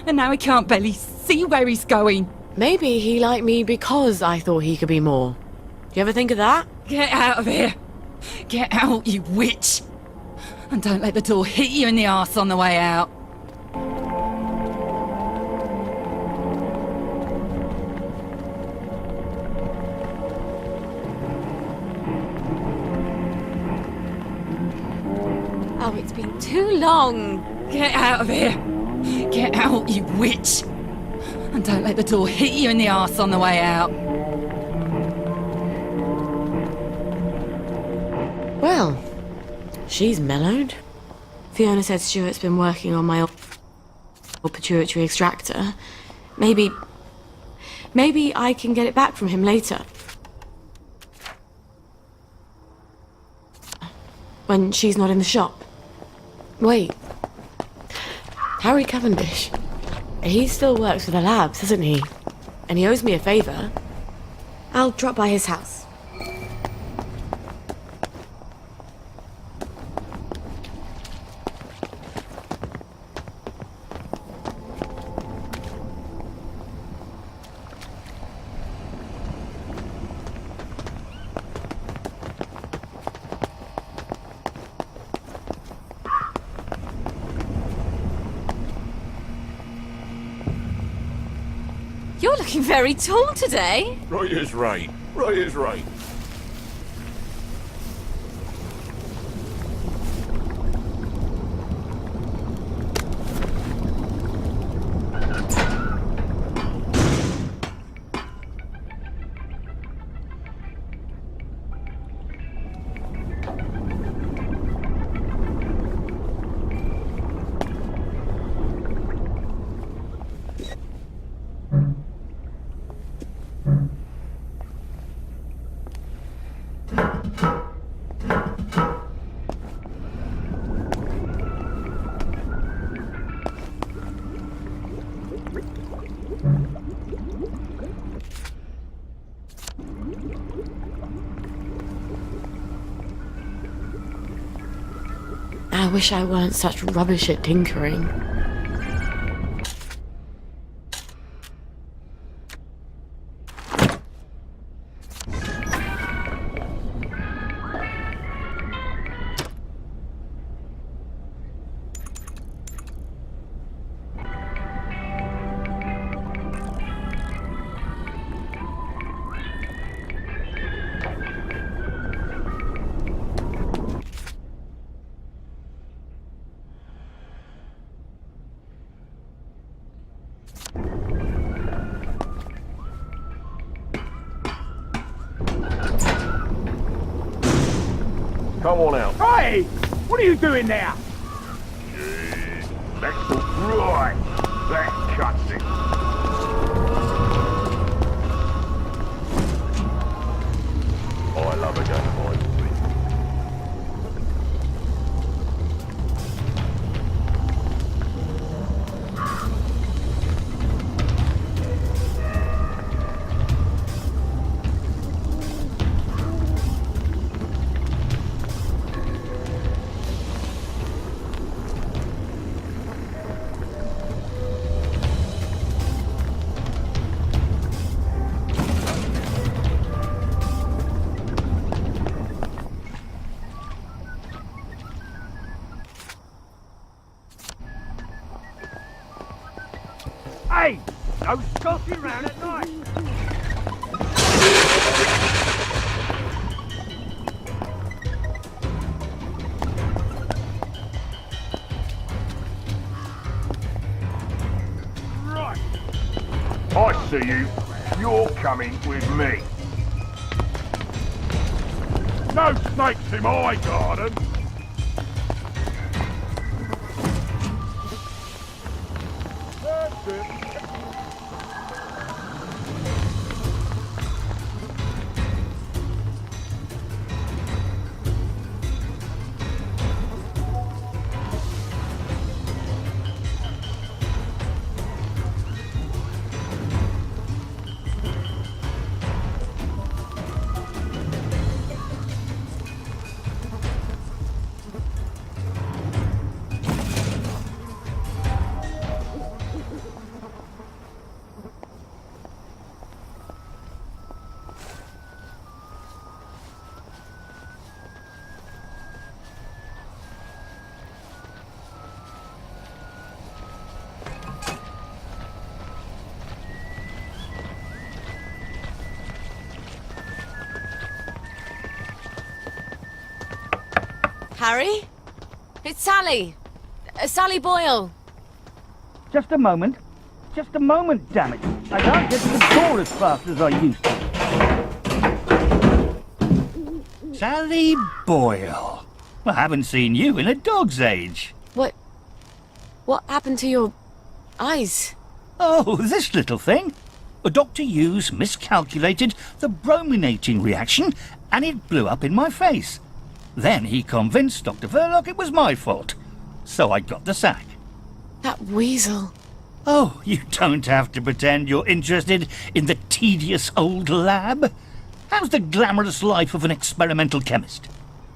[SPEAKER 10] And now he can't barely see where he's going.
[SPEAKER 13] Maybe he liked me because I thought he could be more. Do you ever think of that?
[SPEAKER 10] Get out of here. Get out, you witch. And don't let the door hit you in the arse on the way out.
[SPEAKER 13] Oh, it's been too long.
[SPEAKER 10] Get out of here. Get out, you witch. And don't let the door hit you in the arse on the way out.
[SPEAKER 13] Well, she's mellowed. Fiona said Stuart's been working on my pituitary extractor. Maybe I can get it back from him later. When she's not in the shop. Wait. Harry Cavendish. He still works for the labs, doesn't he? And he owes me a favour. I'll drop by his house. You're looking very tall today.
[SPEAKER 16] Right as rain. Right as rain.
[SPEAKER 13] I wish I weren't such rubbish at tinkering.
[SPEAKER 11] Come on out.
[SPEAKER 17] Hey! What are you doing there?
[SPEAKER 11] Let's look right. That cuts it. I love a game of hide and seek.
[SPEAKER 17] Hey! No scoffing around at night!
[SPEAKER 11] Right. I see you. You're coming with me. No snakes in my garden. That's it.
[SPEAKER 13] Harry? It's Sally. Sally Boyle.
[SPEAKER 17] Just a moment. Just a moment, damn it. I can't get to the door as fast as I used to. Sally Boyle. I haven't seen you in a dog's age.
[SPEAKER 13] What happened to your eyes?
[SPEAKER 17] Oh, this little thing. Dr. Hughes miscalculated the brominating reaction and it blew up in my face. Then he convinced Dr. Verloc it was my fault. So I got the sack.
[SPEAKER 13] That weasel.
[SPEAKER 17] Oh, you don't have to pretend you're interested in the tedious old lab. How's the glamorous life of an experimental chemist?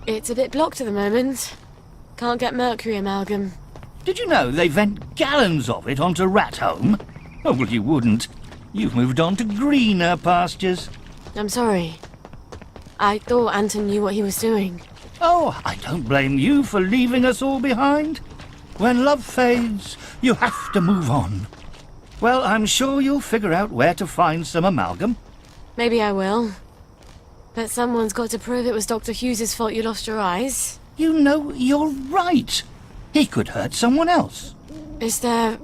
[SPEAKER 13] It's a bit blocked at the moment. Can't get mercury amalgam.
[SPEAKER 17] Did you know they vent gallons of it onto Rat Home? Oh, well, you wouldn't. You've moved on to greener pastures.
[SPEAKER 13] I'm sorry. I thought Anton knew what he was doing.
[SPEAKER 17] Oh, I don't blame you for leaving us all behind. When love fades, you have to move on. Well, I'm sure you'll figure out where to find some amalgam.
[SPEAKER 13] Maybe I will. But someone's got to prove it was Dr. Hughes's fault you lost your eyes.
[SPEAKER 17] You know, you're right. He could hurt someone else.
[SPEAKER 13] Is there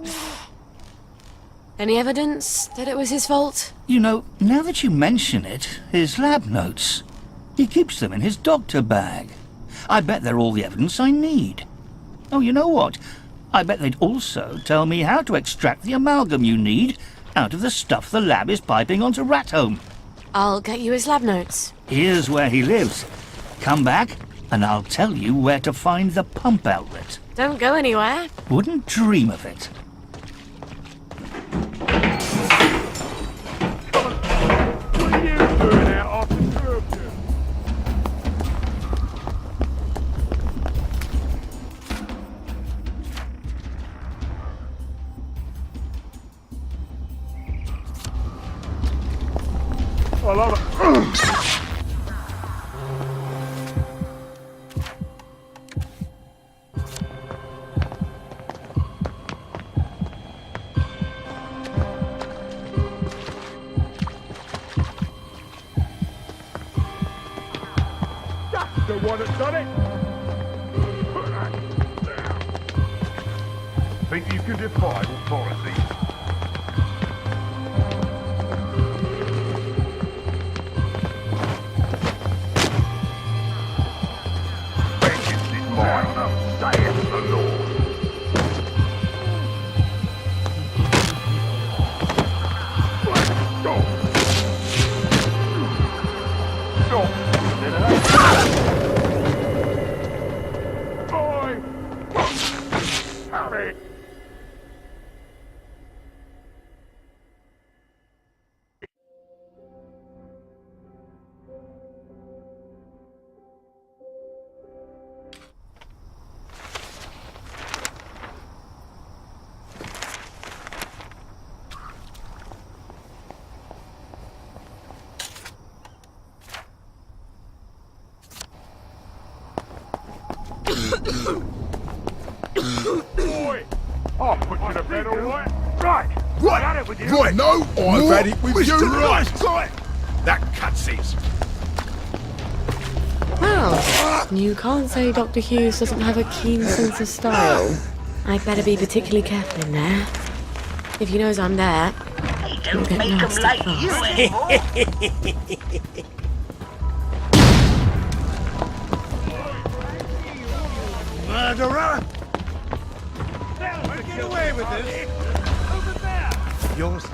[SPEAKER 13] any evidence that it was his fault?
[SPEAKER 17] You know, now that you mention it, his lab notes. He keeps them in his doctor bag. I bet they're all the evidence I need. Oh, you know what? I bet they'd also tell me how to extract the amalgam you need out of the stuff the lab is piping onto Rat Home.
[SPEAKER 13] I'll get you his lab notes.
[SPEAKER 17] Here's where he lives. Come back, and I'll tell you where to find the pump outlet.
[SPEAKER 13] Don't go anywhere.
[SPEAKER 17] Wouldn't dream of it.
[SPEAKER 11] What are you doing out after curfew? I love it. That's the one that done it. Put that down. Think you can defy authority? Saith the Lord. Stop! Stop! Boy! Harry! Boy! I'll put you to bed all right. Right!
[SPEAKER 16] Right!
[SPEAKER 11] Had it with you.
[SPEAKER 16] Right, no, I've had it with you.
[SPEAKER 11] Right!
[SPEAKER 16] That cutscenes.
[SPEAKER 13] Well, you can't say Dr. Hughes doesn't have a keen sense of style. I'd better be particularly careful in there. If he knows I'm there, he'll get nasty fast.
[SPEAKER 6] Murderer! Get away with this! Over there! You're sick.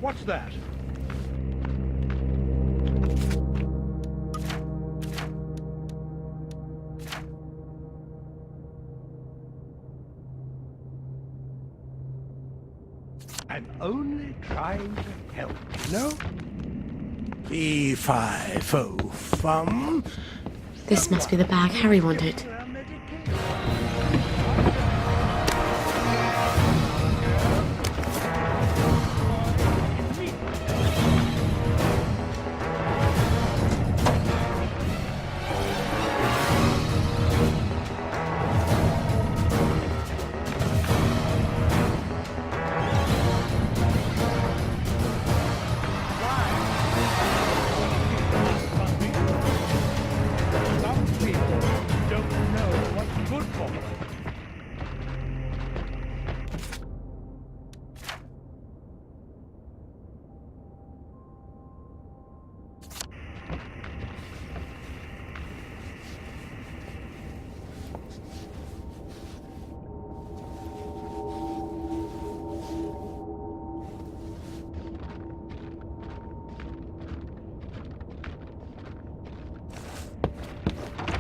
[SPEAKER 6] What's that? I'm only trying to help, you know? Fee-fi-fo-fum.
[SPEAKER 13] This must be the bag Harry wanted.
[SPEAKER 6] Some people don't know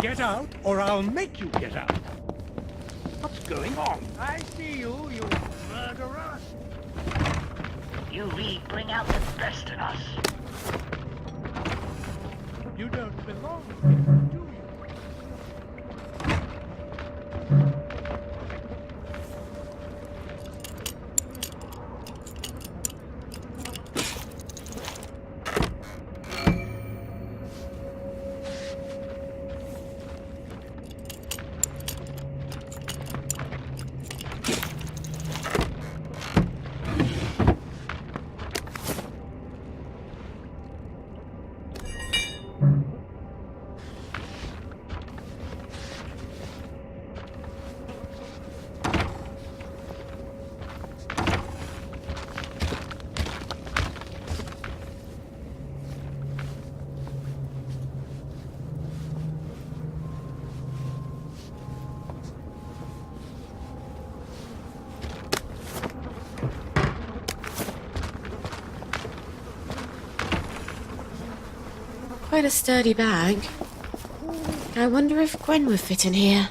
[SPEAKER 6] Get out, or I'll make you get out. What's going on? I see you, you murderer.
[SPEAKER 17] You really bring out the best in us.
[SPEAKER 6] You don't belong here, do you?
[SPEAKER 13] Quite a sturdy bag. I wonder if Gwen would fit in here.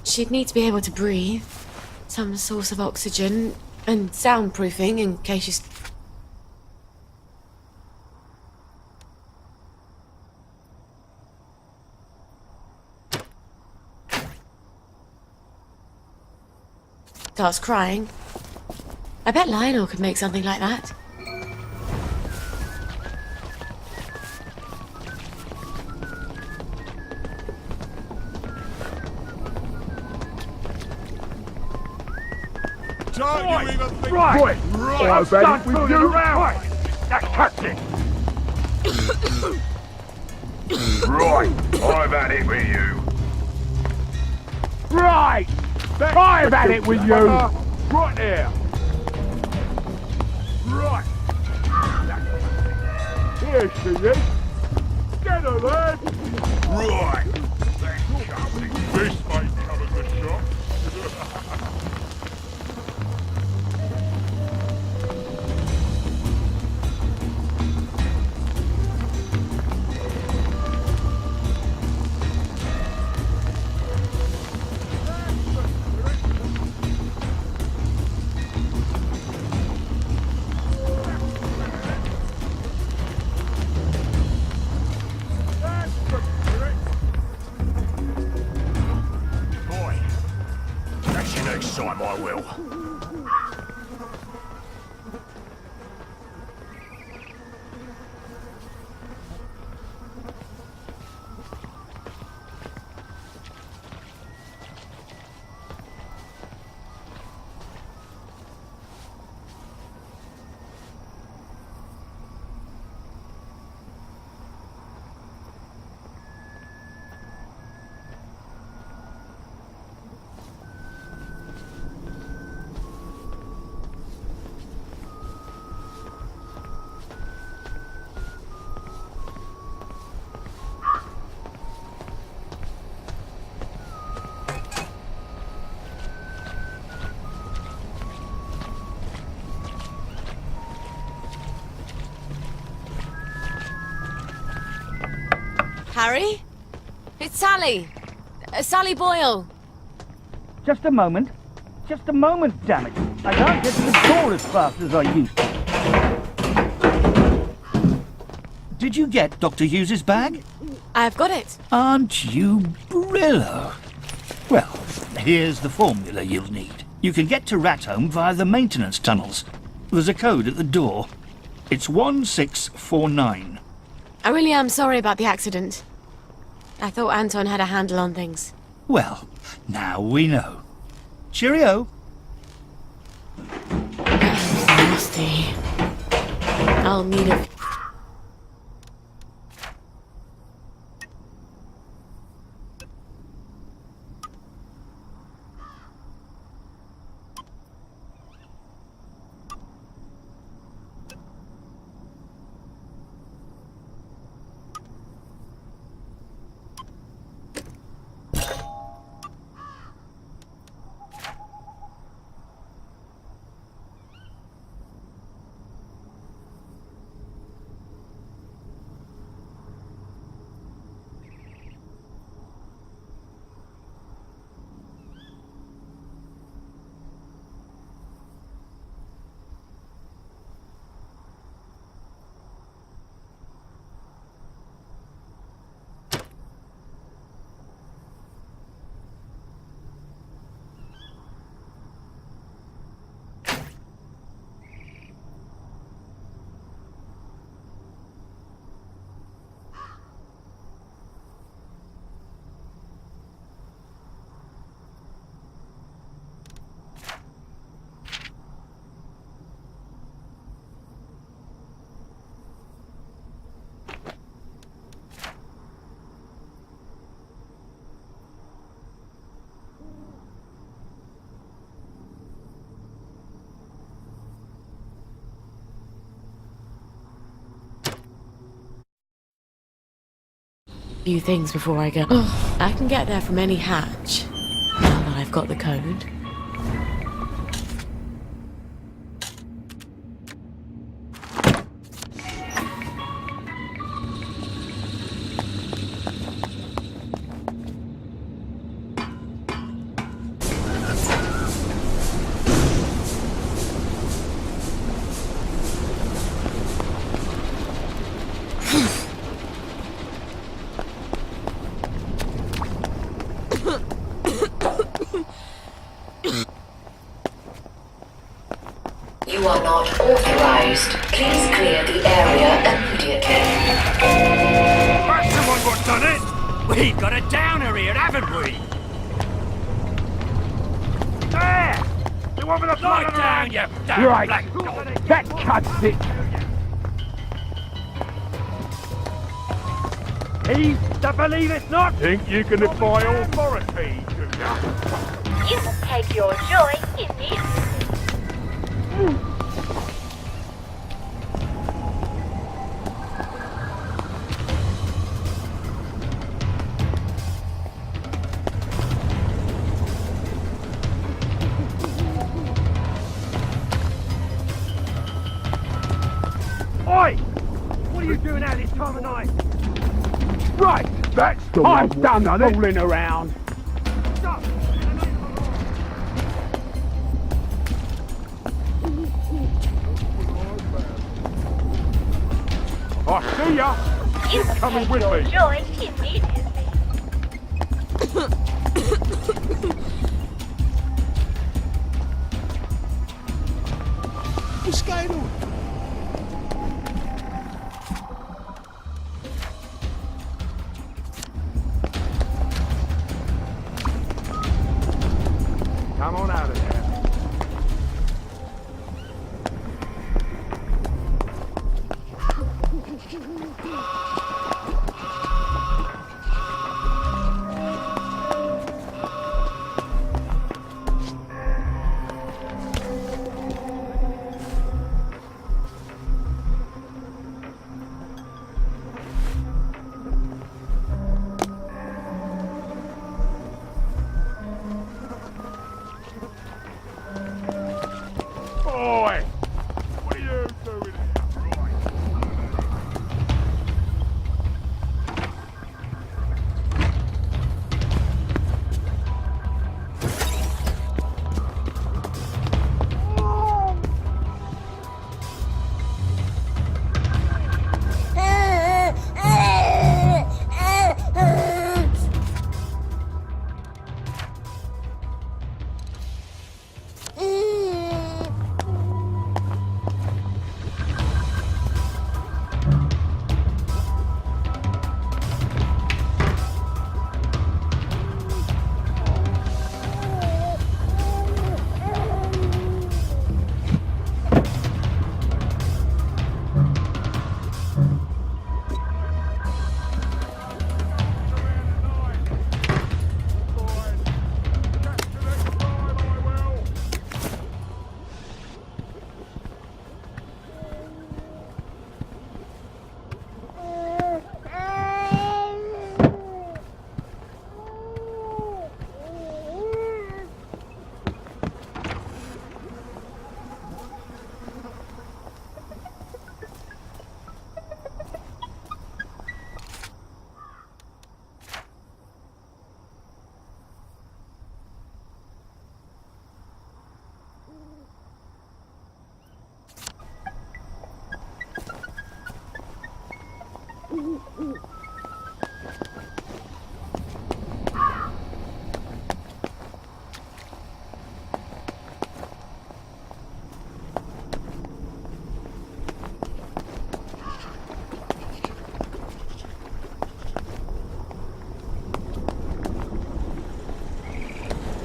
[SPEAKER 13] She'd need to be able to breathe. Some source of oxygen. And soundproofing in case she's... starts crying. I bet Lionel could make something like that.
[SPEAKER 11] Don't you even think...
[SPEAKER 16] Right!
[SPEAKER 11] Right!
[SPEAKER 16] I've had it with you!
[SPEAKER 11] Right!
[SPEAKER 16] That's touching!
[SPEAKER 11] Right! I've had it with you!
[SPEAKER 16] Right! I've had it with you!
[SPEAKER 11] Right there! Right!
[SPEAKER 16] Here she is! Get her, lad!
[SPEAKER 11] Right! This may come as a shock. Boy, that's your next time I will.
[SPEAKER 13] Harry? It's Sally. Sally Boyle.
[SPEAKER 17] Just a moment. Just a moment, damn it. I can't get to the door as fast as I used to. Did you get Dr. Hughes's bag?
[SPEAKER 13] I've got it.
[SPEAKER 17] Aren't you Brillo? Well, here's the formula you'll need. You can get to Rat Home via the maintenance tunnels. There's a code at the door. It's 1649.
[SPEAKER 13] I really am sorry about the accident. I thought Anton had a handle on things.
[SPEAKER 17] Well, now we know. Cheerio.
[SPEAKER 13] Nasty. I'll need a... few things before I go. I can get there from any hatch, now that I've got the code.
[SPEAKER 15] You are not authorized. Please clear the area immediately.
[SPEAKER 18] That's the one what's done it! We've got a downer here, haven't we? There! The one with the blood down, you damn
[SPEAKER 16] Right,
[SPEAKER 18] black dog!
[SPEAKER 16] that cuts it.
[SPEAKER 18] He's to believe it's not!
[SPEAKER 16] Think you can defy authority, do ya?
[SPEAKER 9] You can take your joy in this.
[SPEAKER 18] Oi! What are you doing out this time of night?
[SPEAKER 16] Right, that's the one. I'm done fooling around.
[SPEAKER 18] Stop!
[SPEAKER 16] I see ya.
[SPEAKER 9] You can
[SPEAKER 16] coming
[SPEAKER 9] take
[SPEAKER 16] with
[SPEAKER 9] your
[SPEAKER 16] me.
[SPEAKER 9] joy immediately.
[SPEAKER 8] What's going on?
[SPEAKER 16] Come on out of there. Boy, what are you doing here?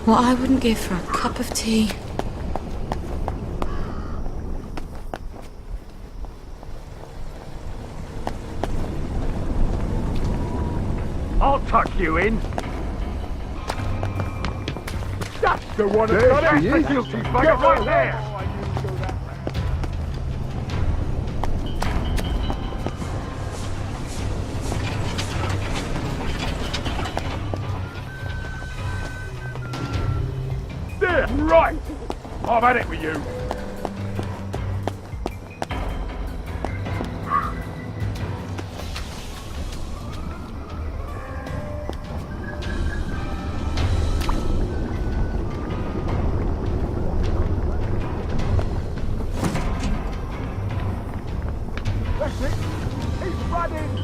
[SPEAKER 13] What I wouldn't give for a cup of tea.
[SPEAKER 18] I'll tuck you in!
[SPEAKER 16] That's the one
[SPEAKER 18] There
[SPEAKER 16] that got
[SPEAKER 18] she
[SPEAKER 16] it.
[SPEAKER 18] is.
[SPEAKER 16] The guilty
[SPEAKER 18] Get
[SPEAKER 16] bugger
[SPEAKER 18] right
[SPEAKER 16] right
[SPEAKER 18] there.
[SPEAKER 16] there. right. I've had it with you. That's it. He's running.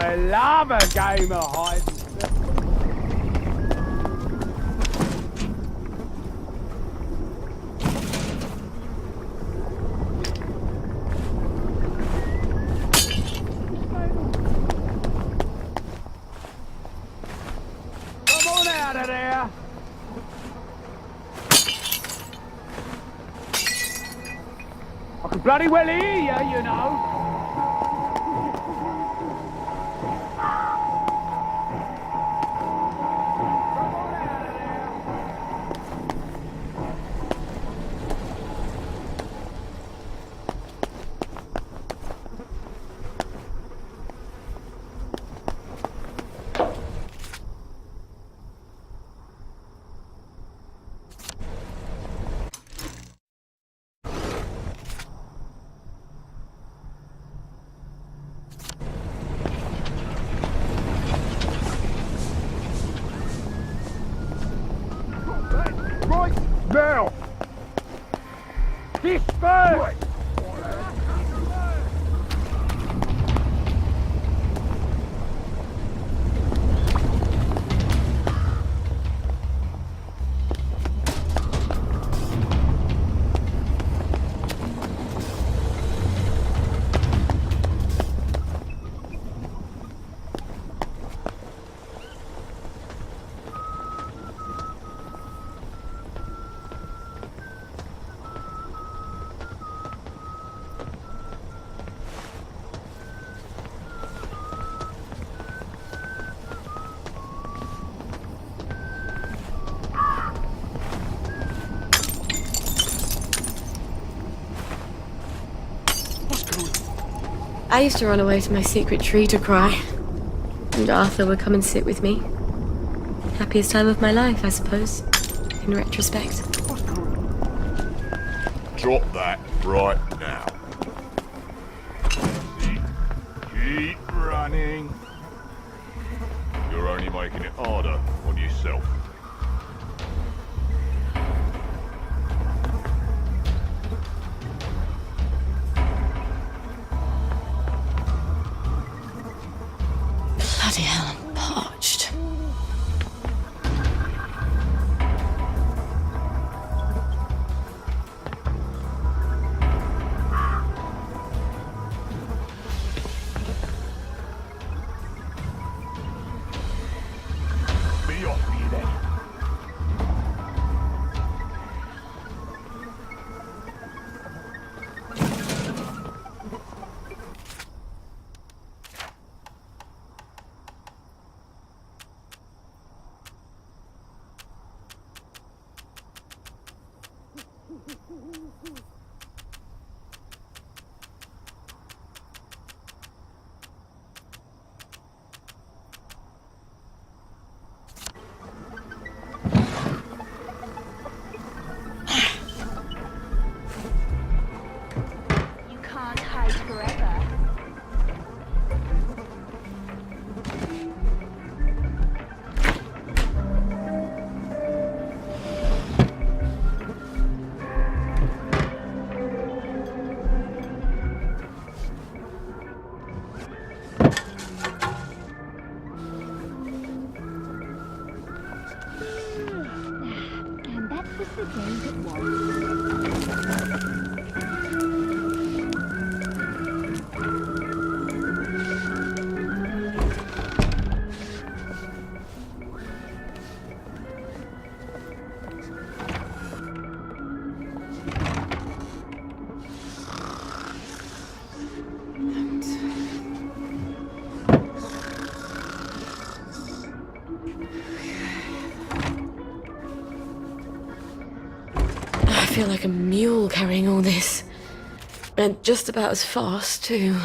[SPEAKER 16] I love a game of hide and seek. Come on out of there. I can bloody well hear you, you know. Right now! This first!
[SPEAKER 13] I used to run away to my secret tree to cry. And Arthur would come and sit with me. Happiest time of my life, I suppose, in retrospect.
[SPEAKER 11] Drop that right now. Keep running. You're only making it harder on yourself.
[SPEAKER 13] Bloody hell, I'm parched.
[SPEAKER 11] Be off me then.
[SPEAKER 1] I feel like a mule carrying all this. And just about as fast, too.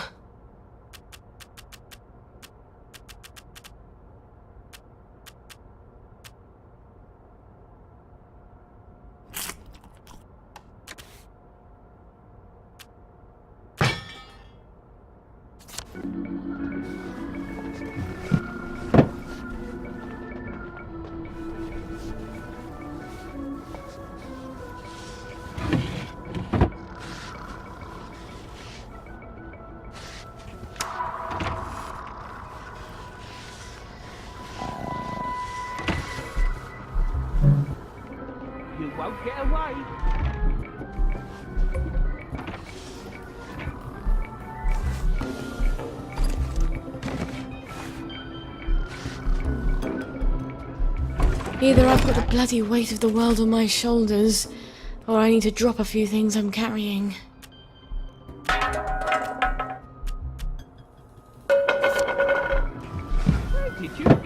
[SPEAKER 16] You won't get away.
[SPEAKER 1] Either I've got the bloody weight of the world on my shoulders, or I need to drop a few things I'm carrying.
[SPEAKER 16] Where did you go?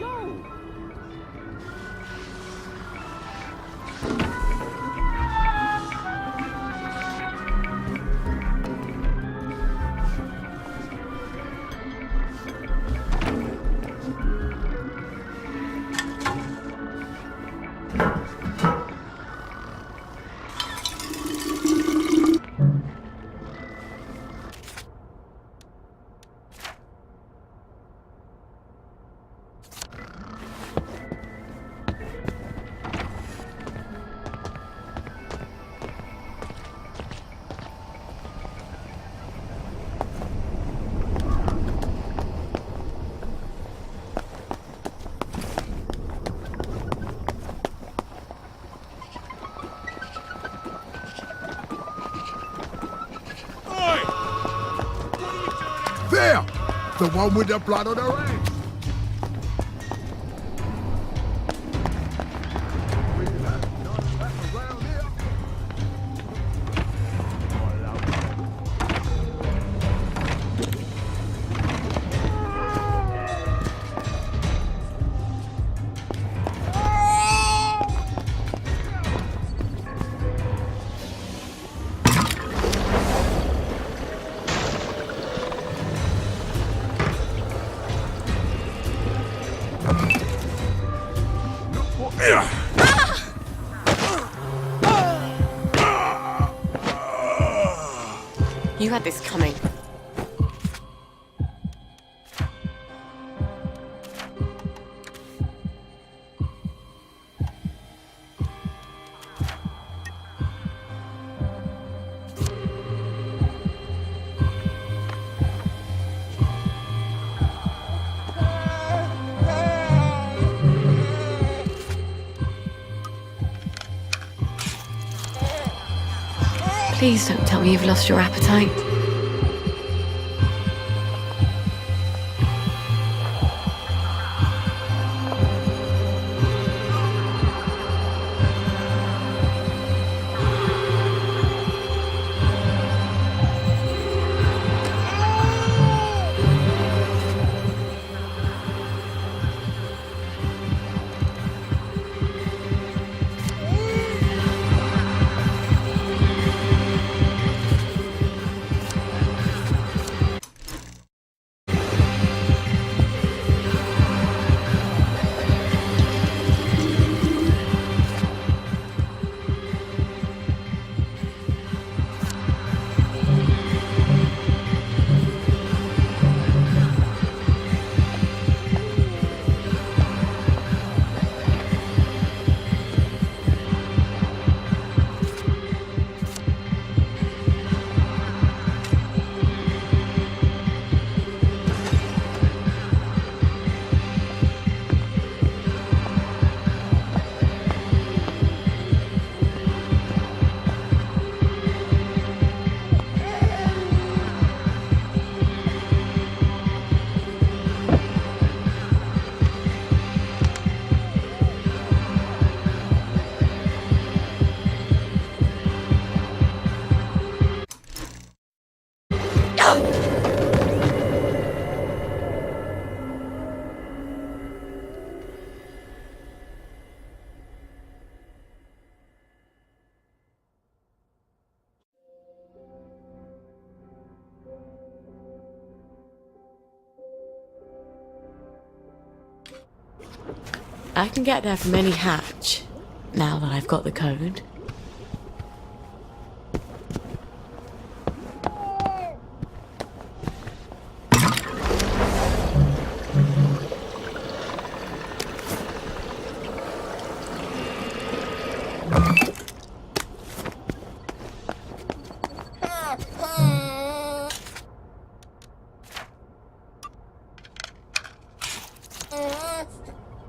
[SPEAKER 11] There! The one with the blood on her hands.
[SPEAKER 1] You had this coming. Please don't tell me you've lost your appetite.
[SPEAKER 13] I can get there from any hatch, now that I've got the code.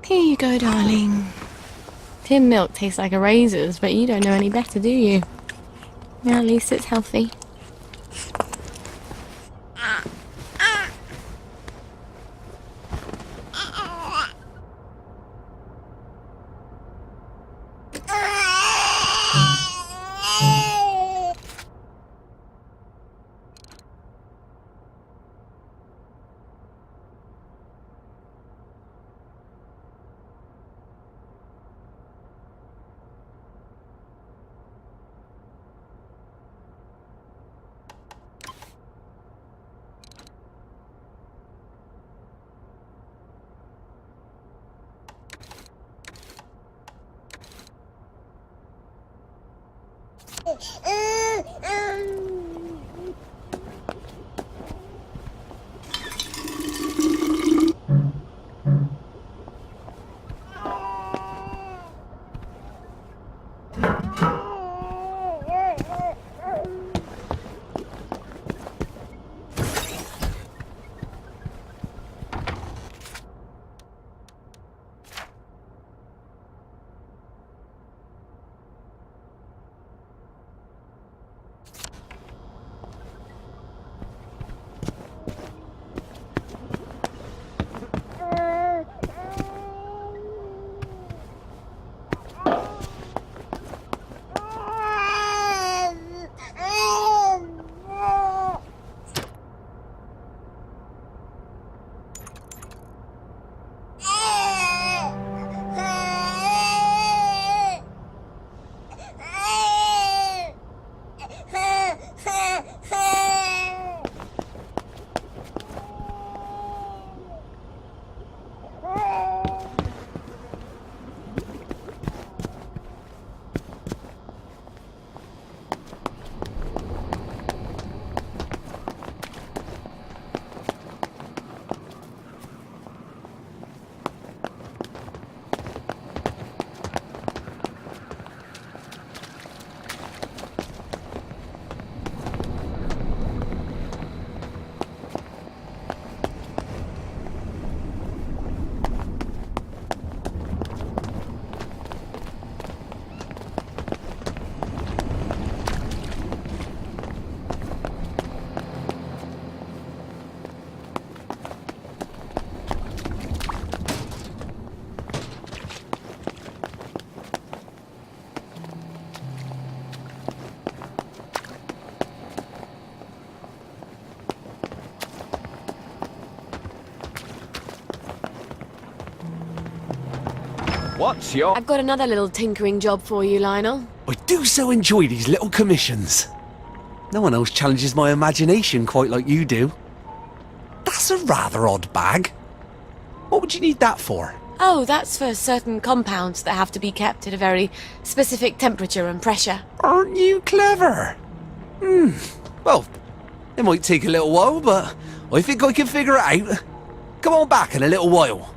[SPEAKER 13] Here you go, darling. Tin milk tastes like a razor's, but you don't know any better, do you? Well, at least it's healthy.
[SPEAKER 4] What's your...
[SPEAKER 13] I've got another little tinkering job for you, Lionel.
[SPEAKER 4] I do so enjoy these little commissions. No one else challenges my imagination quite like you do. That's a rather odd bag. What would you need that for?
[SPEAKER 13] Oh, that's for certain compounds that have to be kept at a very specific temperature and pressure.
[SPEAKER 4] Aren't you clever? Well, it might take a little while, but I think I can figure it out. Come on back in a little while.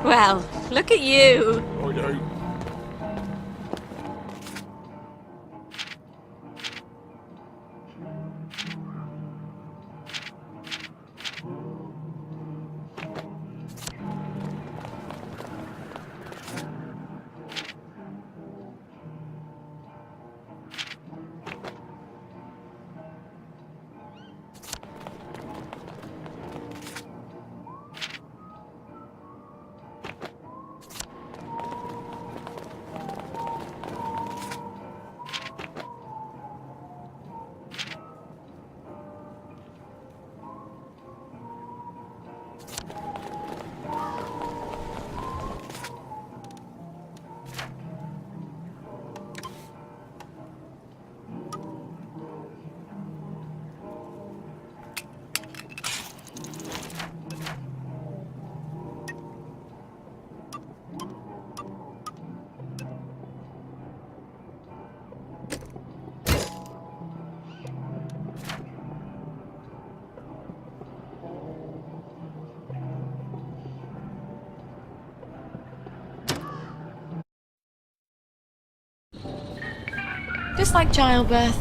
[SPEAKER 13] Well, look at you.
[SPEAKER 2] I do.
[SPEAKER 13] Just like childbirth.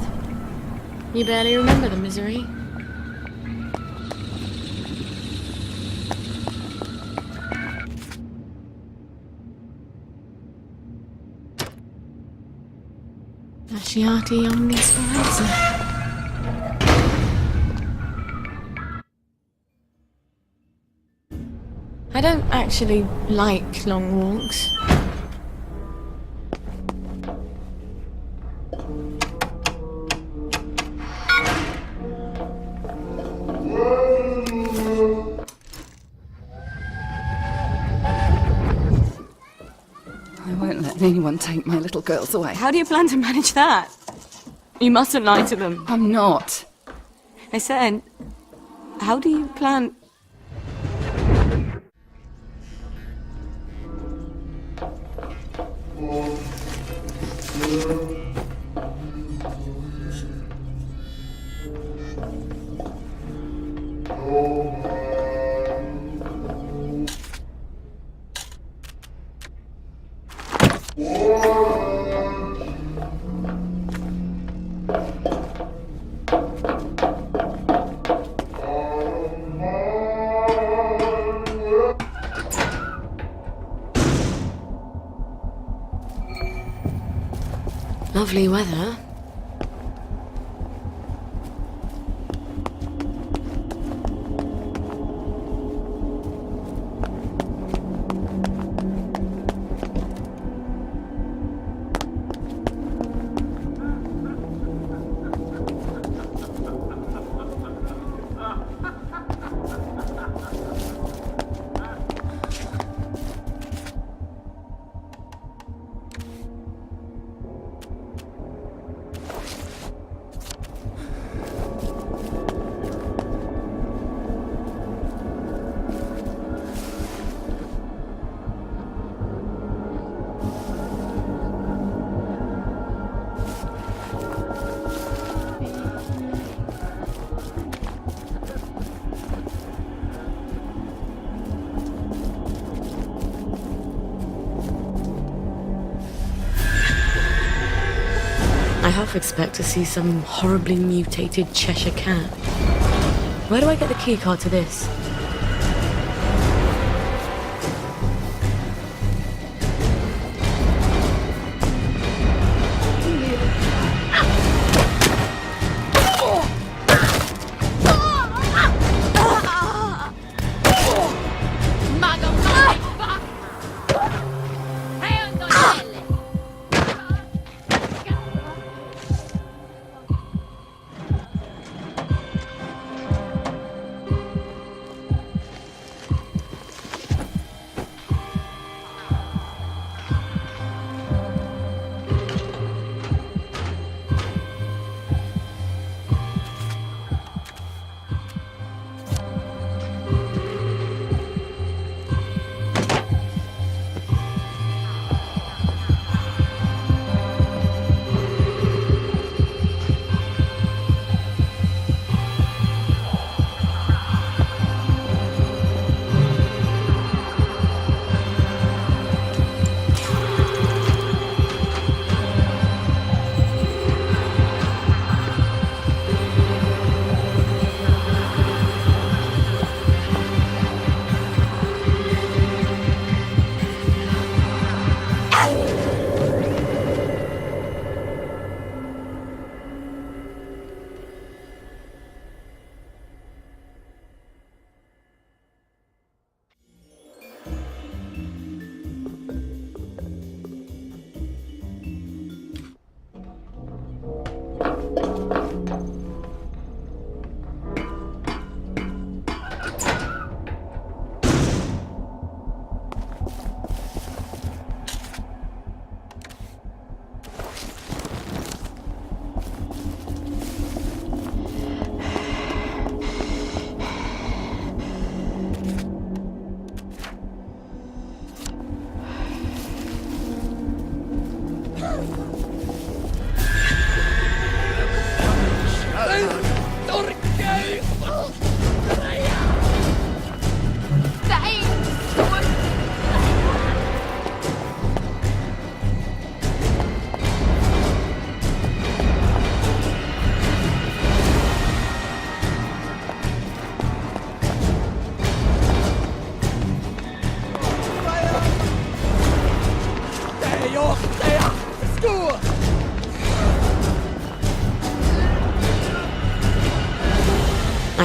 [SPEAKER 13] You barely remember the misery. Lasciati omni speranza. I don't actually like long walks.
[SPEAKER 10] I won't let anyone take my little girls away.
[SPEAKER 1] How do you plan to manage that? You mustn't lie to them.
[SPEAKER 10] I'm not.
[SPEAKER 1] I said, how do you plan... Lovely weather. I half expect to see some horribly mutated Cheshire cat. Where do I get the keycard to this?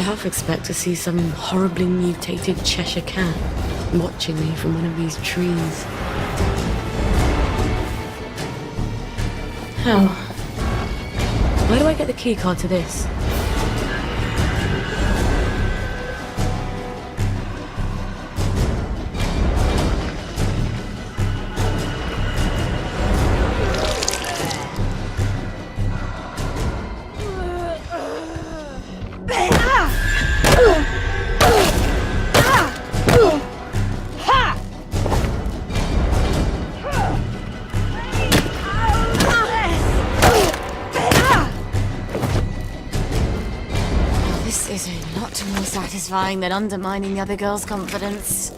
[SPEAKER 13] half expect to see some horribly mutated Cheshire cat watching me from one of these trees. How? Where do I get the keycard to this? This is a lot more satisfying than undermining the other girl's confidence.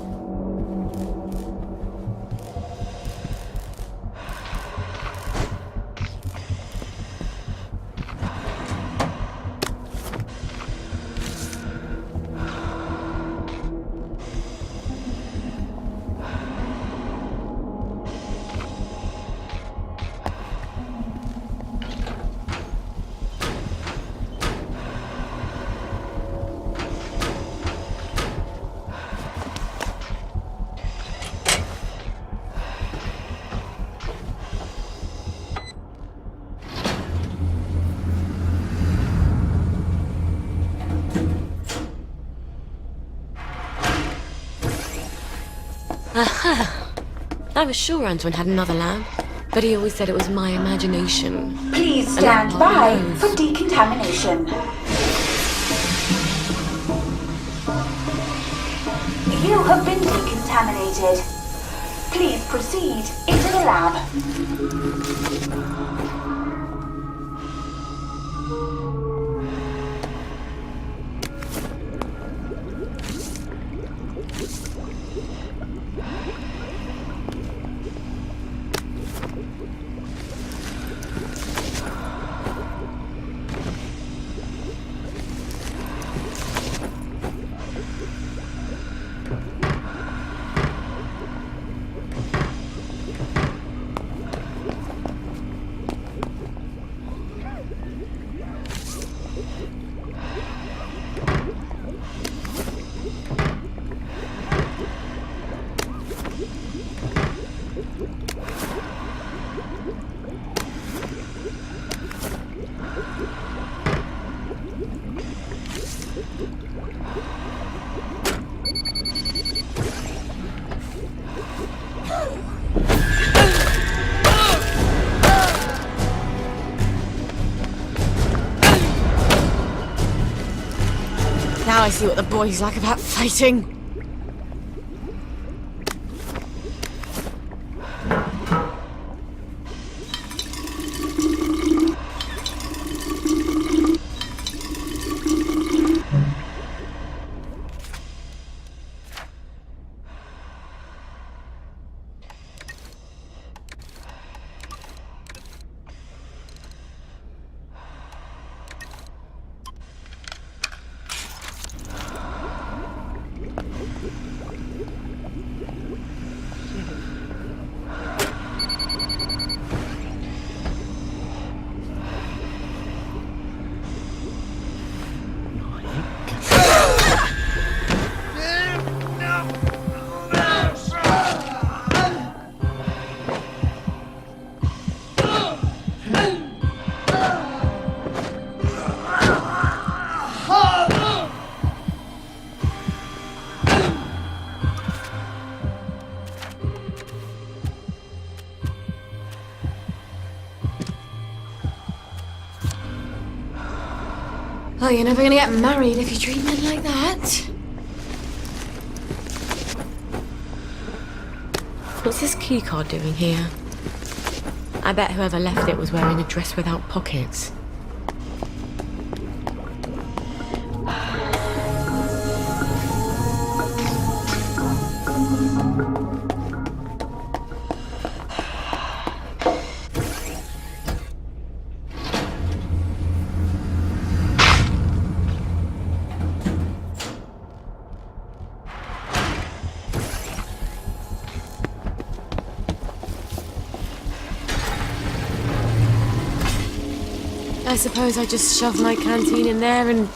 [SPEAKER 13] Aha! I was sure Antoine had another lab, but he always said it was my imagination.
[SPEAKER 19] Please stand by for decontamination. You have been decontaminated. Please proceed into the lab.
[SPEAKER 13] Now I see what the boys like about fighting. Oh, you're never gonna get married if you treat men like that. What's this keycard doing here? I bet whoever left it was wearing a dress without pockets. I suppose I just shove my canteen in there and